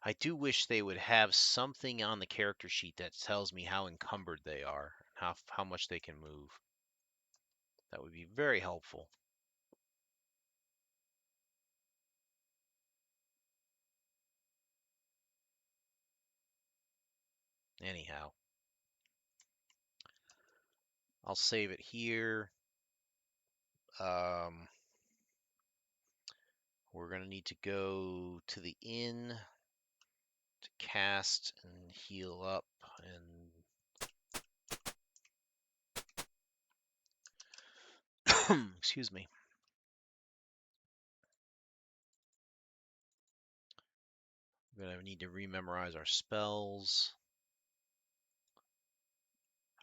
I do wish they would have something on the character sheet that tells me how encumbered they are, how much they can move. That would be very helpful. Anyhow, I'll save it here. We're going to need to go to the inn to cast and heal up and excuse me. We're going to need to rememorize our spells.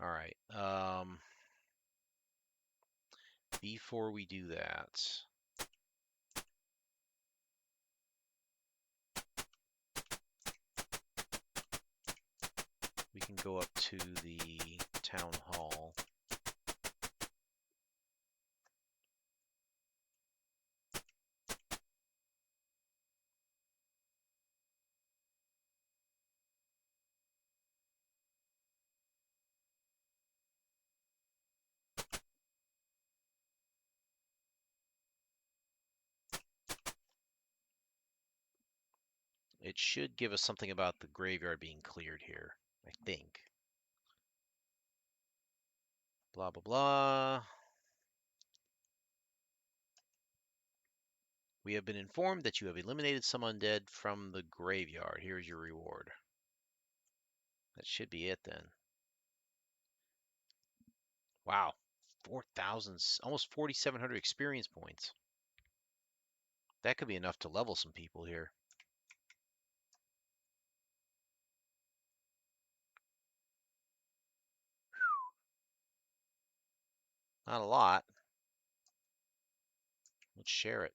All right. Before we do that, go up to the town hall. It should give us something about the graveyard being cleared here, I think. Blah, blah, blah. We have been informed that you have eliminated some undead from the graveyard. Here's your reward. That should be it then. Wow, 4,000, almost 4,700 experience points. That could be enough to level some people here. Not a lot. Let's share it.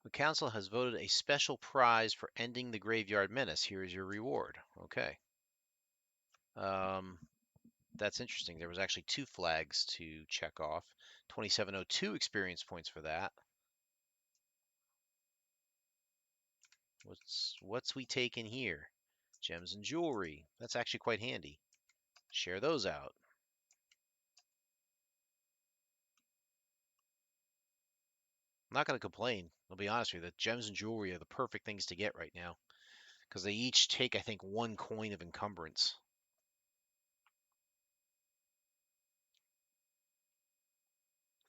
The council has voted a special prize for ending the graveyard menace. Here is your reward. Okay. That's interesting. There was actually 2 flags to check off. 2702 experience points for that. What's we taking here? Gems and jewelry. That's actually quite handy. Share those out. I'm not going to complain. I'll be honest with you. The gems and jewelry are the perfect things to get right now because they each take, I think, 1 coin of encumbrance.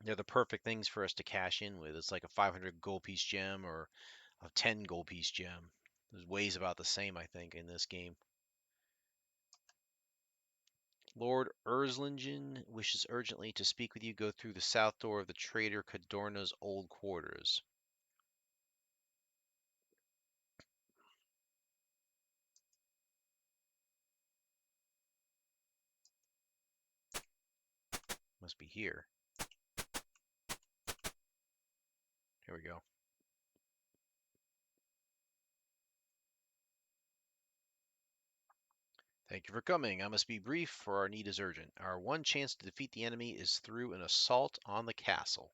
They're the perfect things for us to cash in with. It's like a 500 gold piece gem or a 10 gold piece gem. It weighs about the same, I think, in this game. Lord Erslingen wishes urgently to speak with you. Go through the south door of the Trader Cadorna's old quarters. Must be here. Here we go. Thank you for coming. I must be brief, for our need is urgent. Our one chance to defeat the enemy is through an assault on the castle.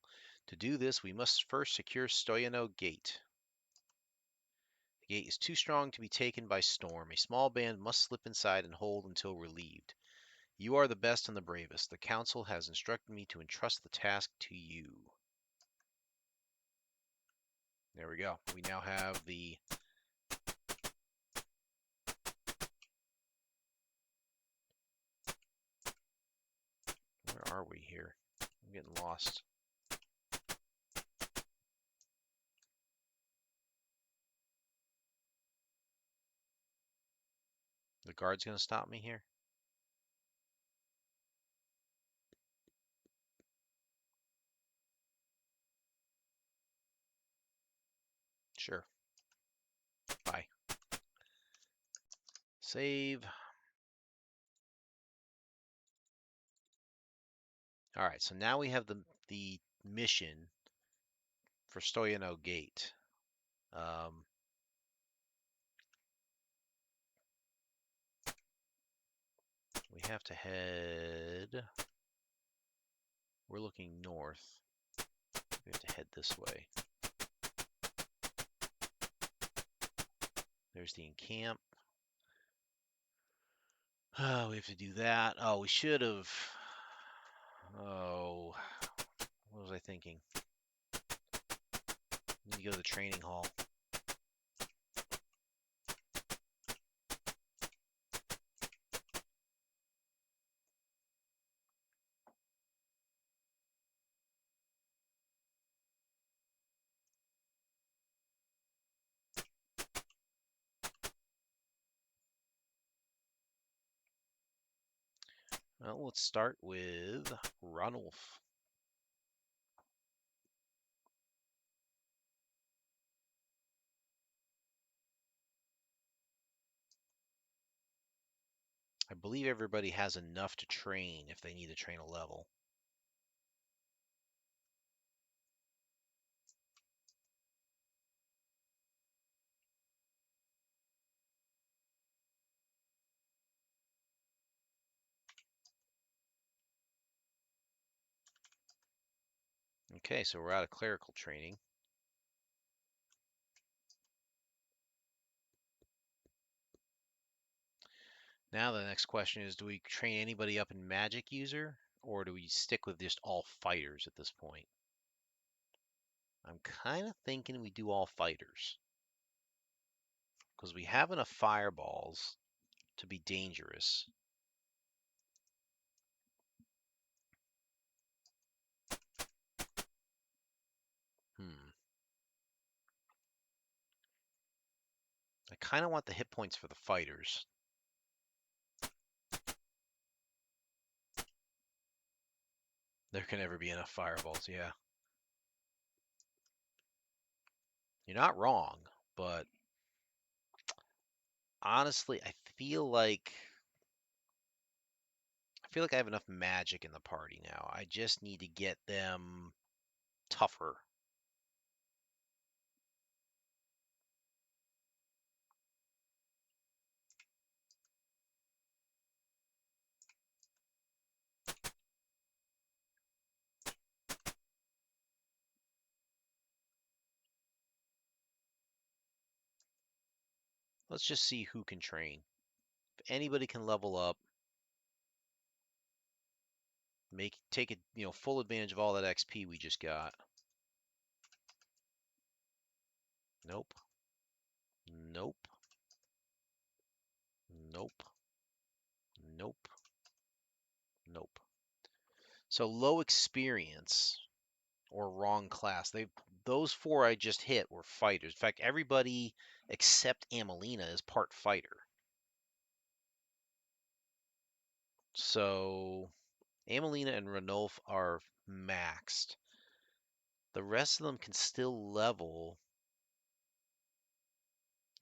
To do this, we must first secure Stoyano Gate. The gate is too strong to be taken by storm. A small band must slip inside and hold until relieved. You are the best and the bravest. The council has instructed me to entrust the task to you. There we go. We now have the Where are we here? I'm getting lost. The guard's going to stop me here? Sure. Bye. Save. All right, so now we have the mission for Stoyano Gate. We have to head. We're looking north. We have to head this way. There's the encamp. Oh, we have to do that. Oh, we should have. Oh, what was I thinking? We need to go to the training hall. Well, let's start with Ranulf. I believe everybody has enough to train if they need to train a level. Okay, so we're out of clerical training. Now the next question is, do we train anybody up in magic user, or do we stick with just all fighters at this point? I'm kind of thinking we do all fighters, because we have enough fireballs to be dangerous. I kind of want the hit points for the fighters. There can never be enough fireballs, yeah. You're not wrong, but honestly, I feel like I have enough magic in the party now. I just need to get them tougher. Let's just see who can train. If anybody can level up, take it, full advantage of all that XP we just got. Nope. Nope. Nope. Nope. Nope. So low experience or wrong class. Those four I just hit were fighters. In fact, everybody except Amelina is part fighter. So Amelina and Ranulf are maxed. The rest of them can still level.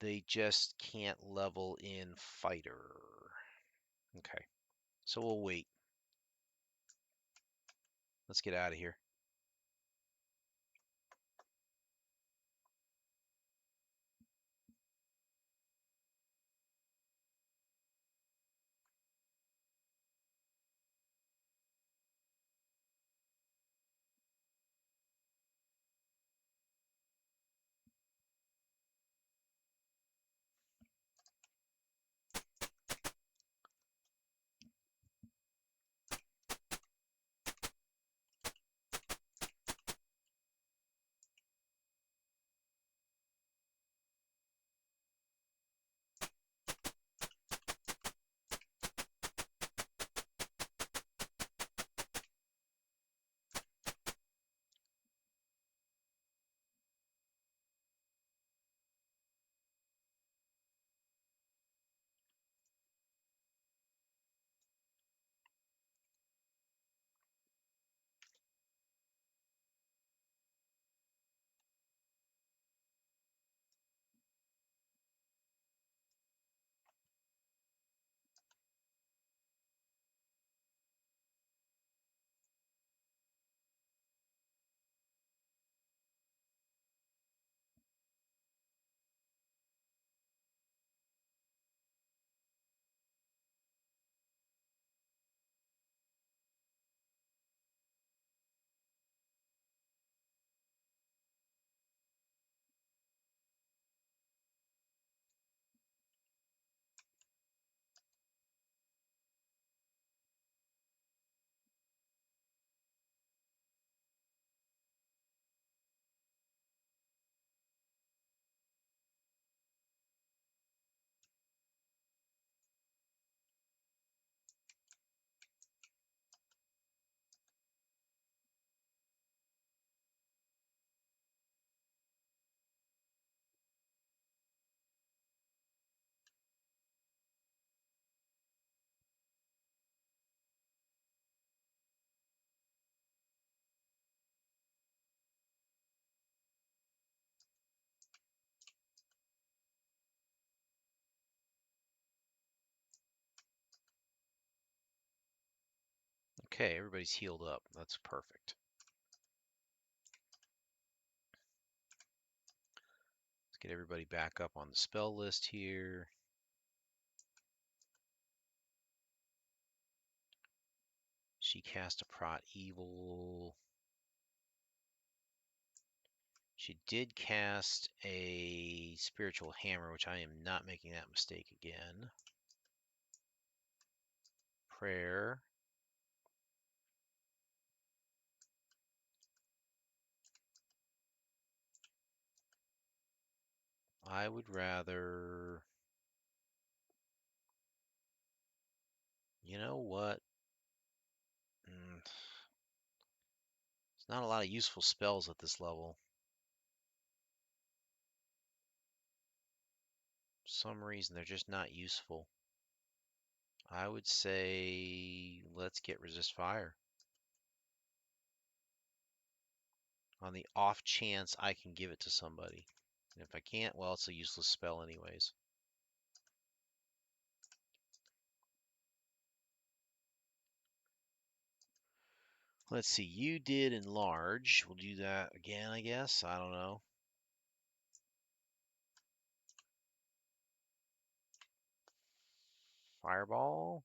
They just can't level in fighter. Okay. So we'll wait. Let's get out of here. Okay, everybody's healed up. That's perfect. Let's get everybody back up on the spell list here. She cast a Prot Evil. She did cast a Spiritual Hammer, which I am not making that mistake again. Prayer. I would rather... You know what? There's not a lot of useful spells at this level. For some reason, they're just not useful. I would say let's get Resist Fire. On the off chance I can give it to somebody. And if I can't, well, it's a useless spell anyways. Let's see, you did Enlarge. We'll do that again, I guess. I don't know. Fireball.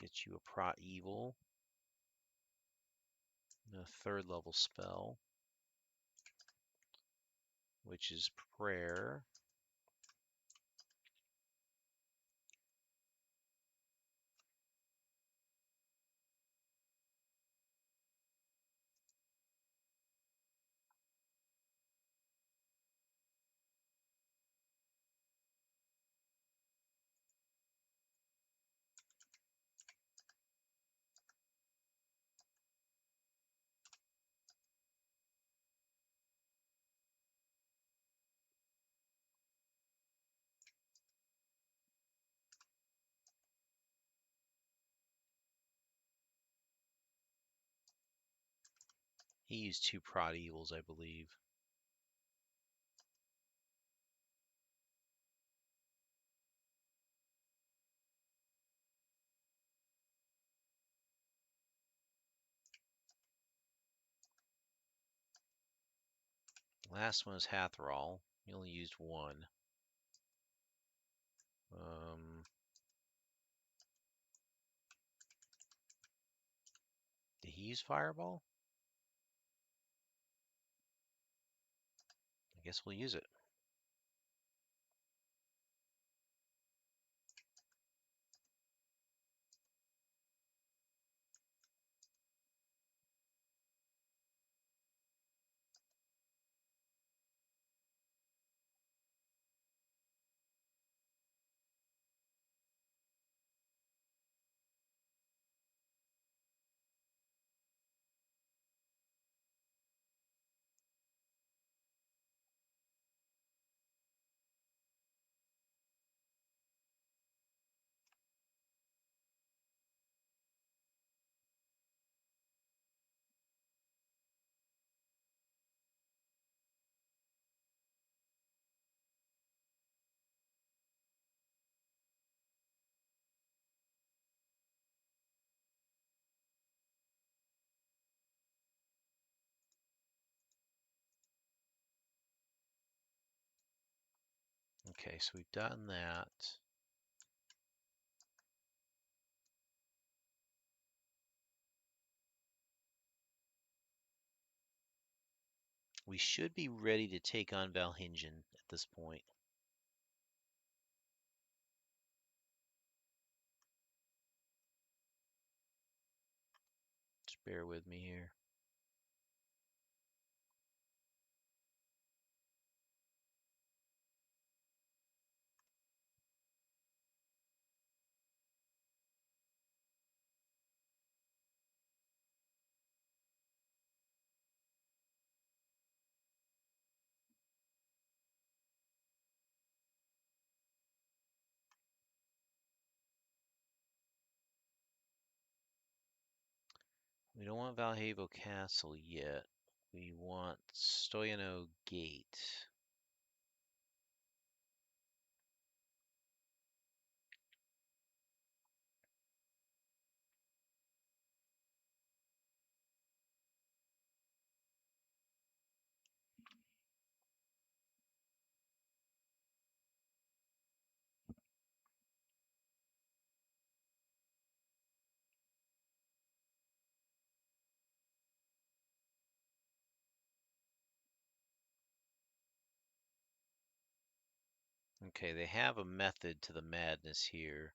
Get you a Prot Evil. And a 3rd level spell, which is Prayer. He used 2 Prot Evils, I believe. Last one is Hathral. He only used 1. Did he use Fireball? I guess we'll use it. Okay, so we've done that. We should be ready to take on Valhingen at this point. Just bear with me here. We don't want Valhalla Castle yet. We want Stoyano Gate. Okay, they have a method to the madness here.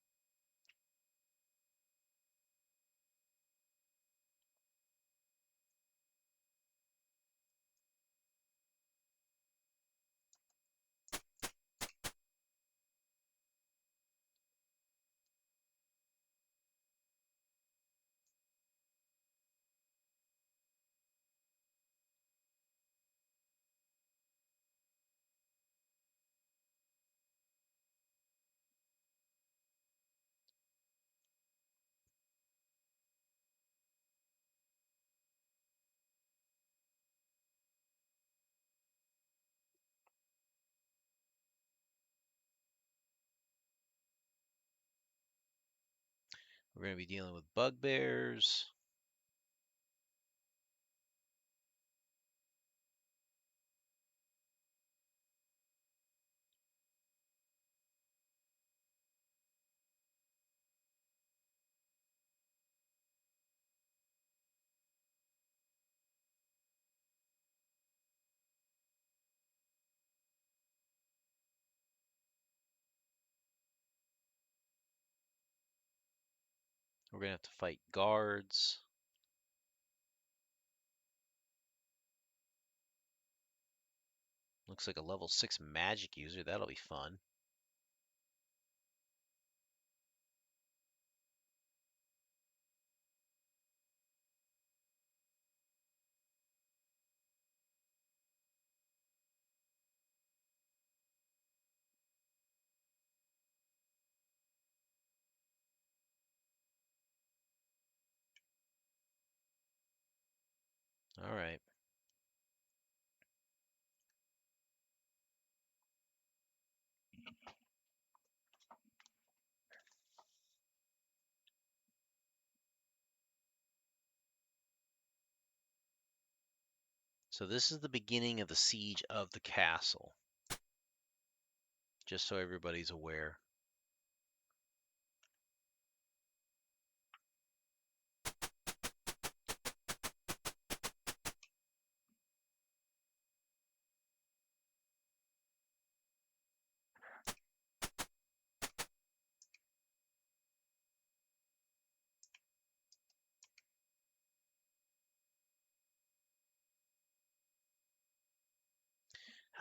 We're going to be dealing with bugbears. We're going to have to fight guards. Looks like a level 6 magic user. That'll be fun. All right. So this is the beginning of the siege of the castle. Just so everybody's aware.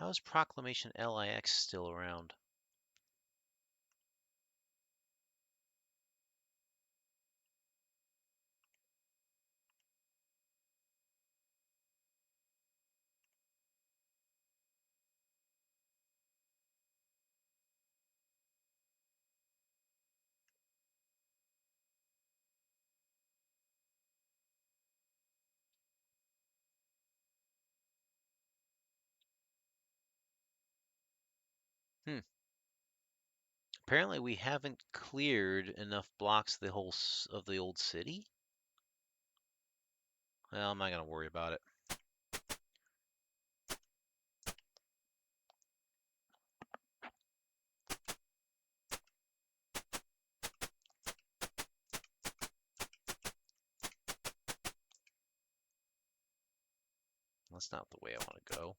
How is Proclamation LIX still around? Hmm. Apparently we haven't cleared enough blocks of of the old city. Well, I'm not going to worry about it. That's not the way I want to go.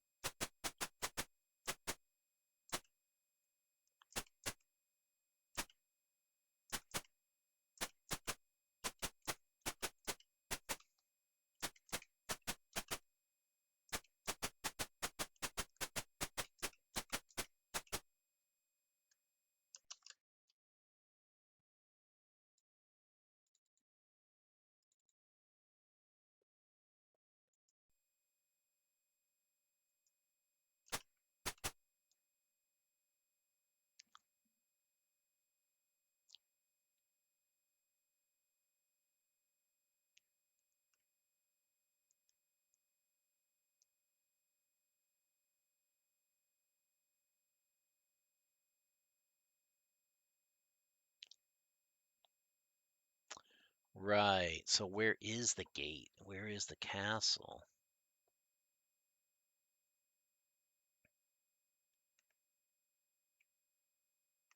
Right. So where is the gate? Where is the castle?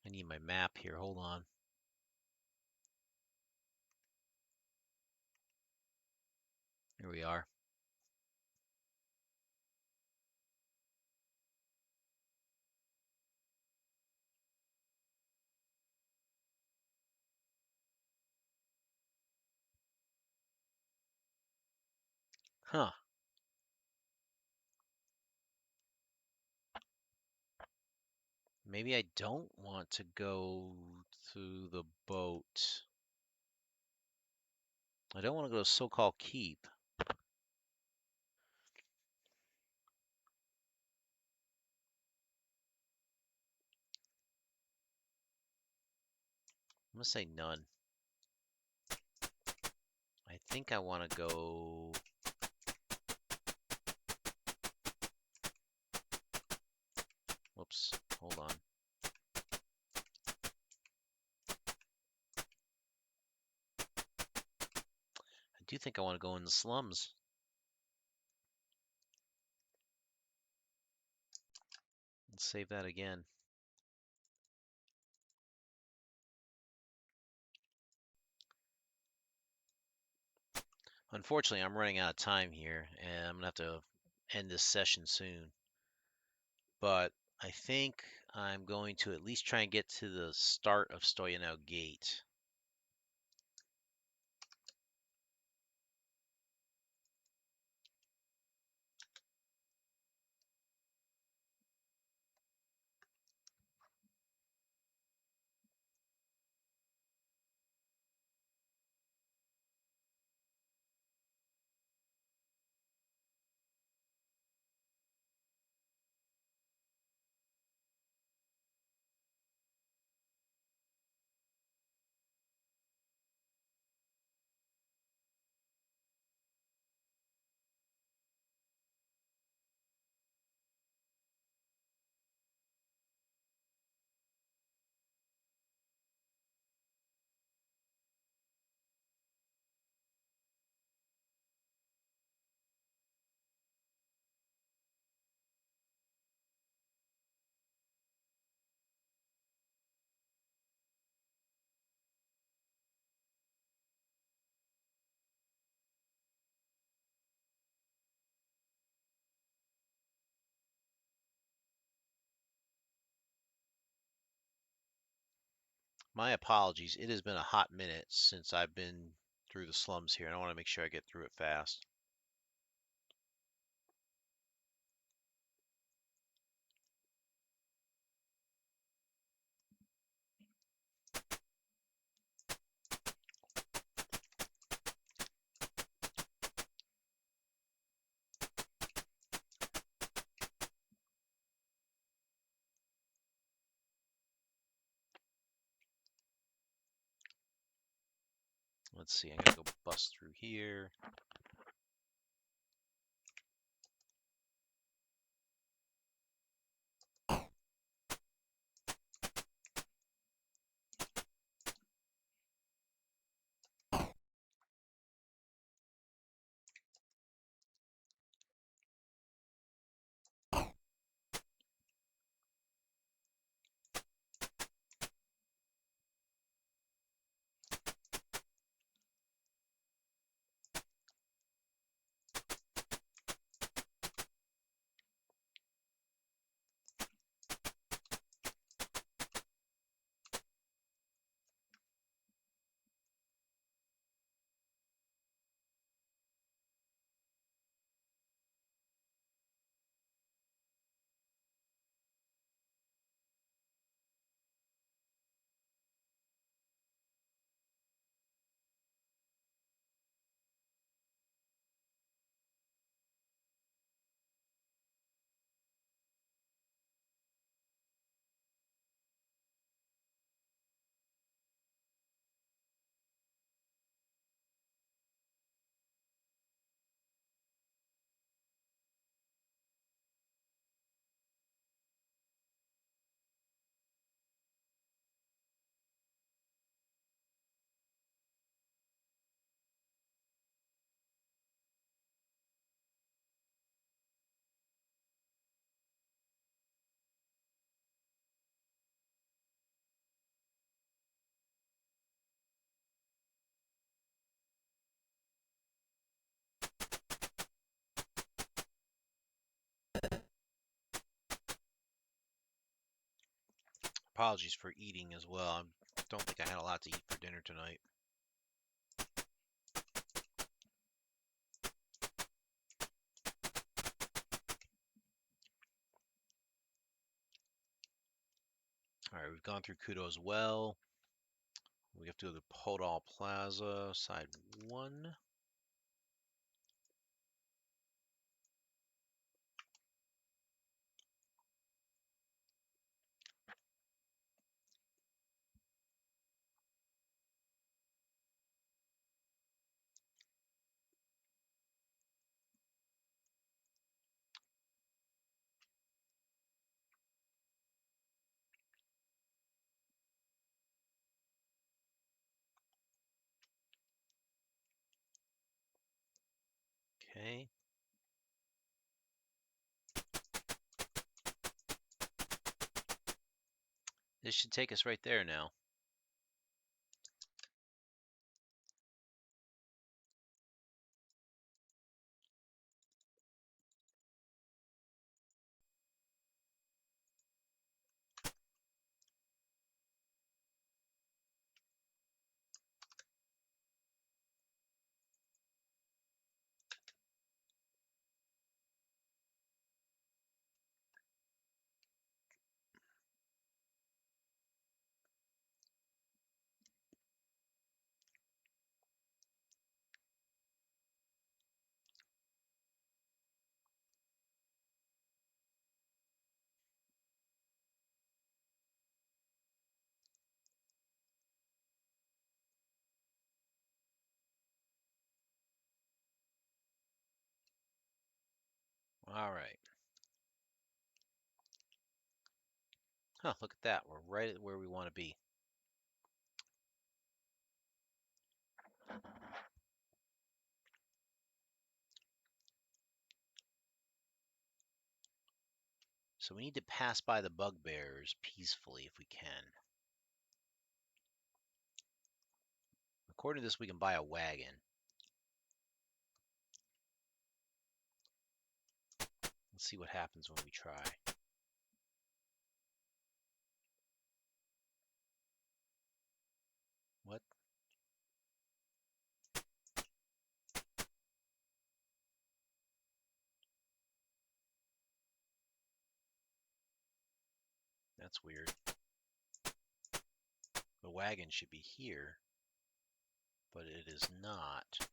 I need my map here. Hold on. Here we are. Huh. Maybe I don't want to go to the boat. I don't want to go to so-called keep. I'm gonna say none. I think I want to go. Whoops. Hold on. I do think I want to go in the slums. Let's save that again. Unfortunately, I'm running out of time here, and I'm gonna have to end this session soon. But I think I'm going to at least try and get to the start of Stoyanov Gate. My apologies. It has been a hot minute since I've been through the slums here, and I want to make sure I get through it fast. Let's see. I'm gonna go bust through here. Apologies for eating as well. I don't think I had a lot to eat for dinner tonight. All right, we've gone through Kudo as well. We have to go to Podal Plaza, side 1. Okay. This should take us right there now. All right. Huh, look at that. We're right at where we want to be. So we need to pass by the bugbears peacefully if we can. According to this, we can buy a wagon. Let's see what happens when we try. What? That's weird. The wagon should be here, but it is not.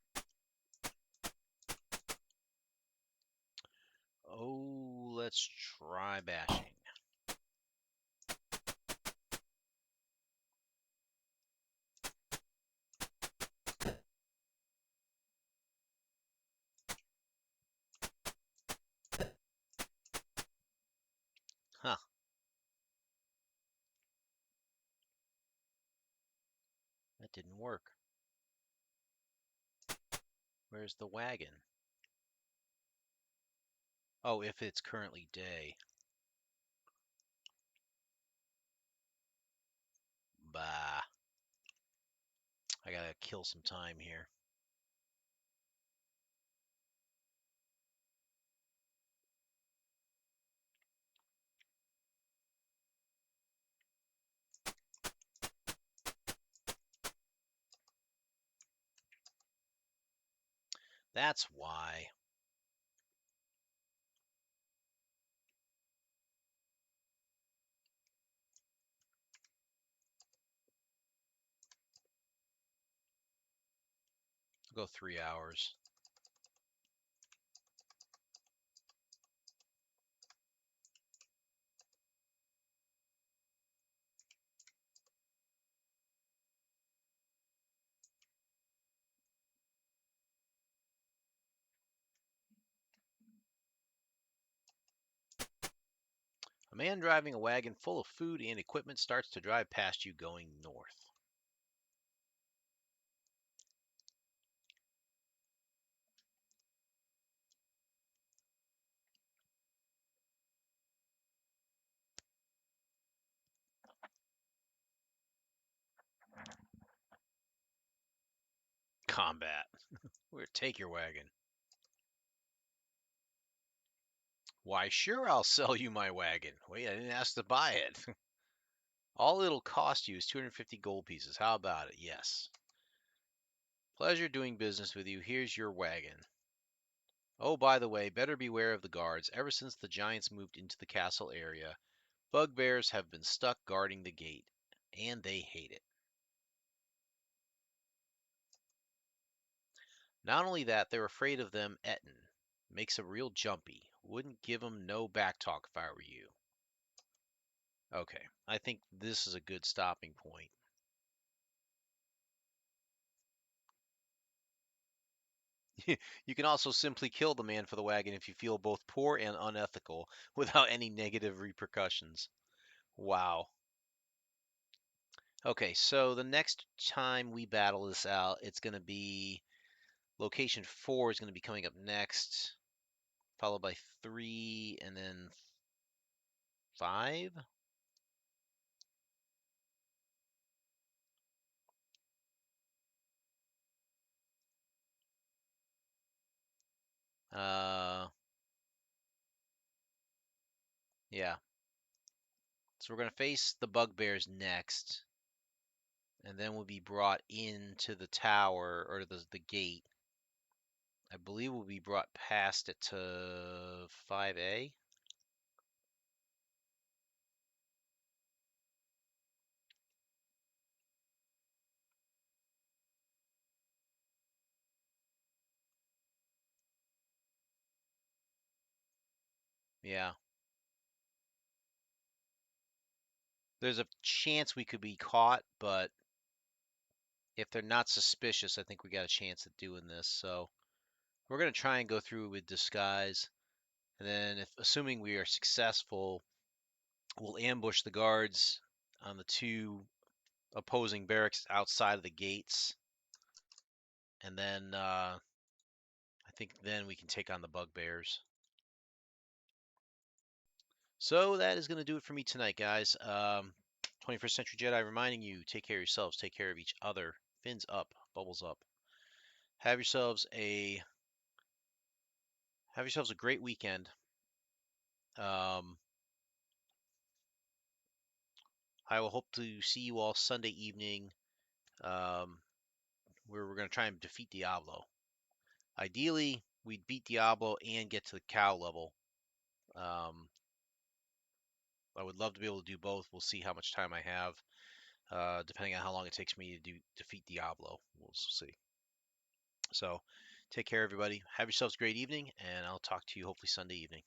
Oh, let's try bashing. Huh. That didn't work. Where's the wagon? Oh, if it's currently day. Bah. I gotta kill some time here. That's why. We'll go 3 hours. A man driving a wagon full of food and equipment starts to drive past you going north. Combat. We're take your wagon. Why, sure, I'll sell you my wagon. Wait, I didn't ask to buy it. All it'll cost you is 250 gold pieces. How about it? Yes. Pleasure doing business with you. Here's your wagon. Oh, by the way, better beware of the guards. Ever since the giants moved into the castle area, bugbears have been stuck guarding the gate, and they hate it. Not only that, they're afraid of them ettin'. Makes 'em real jumpy. Wouldn't give 'em no back talk if I were you. Okay, I think this is a good stopping point. You can also simply kill the man for the wagon if you feel both poor and unethical without any negative repercussions. Wow. Okay, so the next time we battle this out, it's going to be location 4 is going to be coming up next, followed by 3 and then 5. Uh, yeah. So we're going to face the bugbears next, and then we'll be brought into the tower or the gate. I believe we'll be brought past it to 5A. Yeah. There's a chance we could be caught, but if they're not suspicious, I think we got a chance at doing this. So we're going to try and go through with disguise. And then, if assuming we are successful, we'll ambush the guards on the 2 opposing barracks outside of the gates. And then I think then we can take on the bugbears. So that is going to do it for me tonight, guys. 21st Century Jedi reminding you, take care of yourselves, take care of each other. Fins up, bubbles up. Have yourselves a great weekend. Um, I will hope to see you all Sunday evening, where we're going to try and defeat Diablo. Ideally, we'd beat Diablo and get to the cow level. Um, I would love to be able to do both. We'll see how much time I have, depending on how long it takes me to defeat Diablo. We'll see. So, take care, everybody. Have yourselves a great evening, and I'll talk to you hopefully Sunday evening.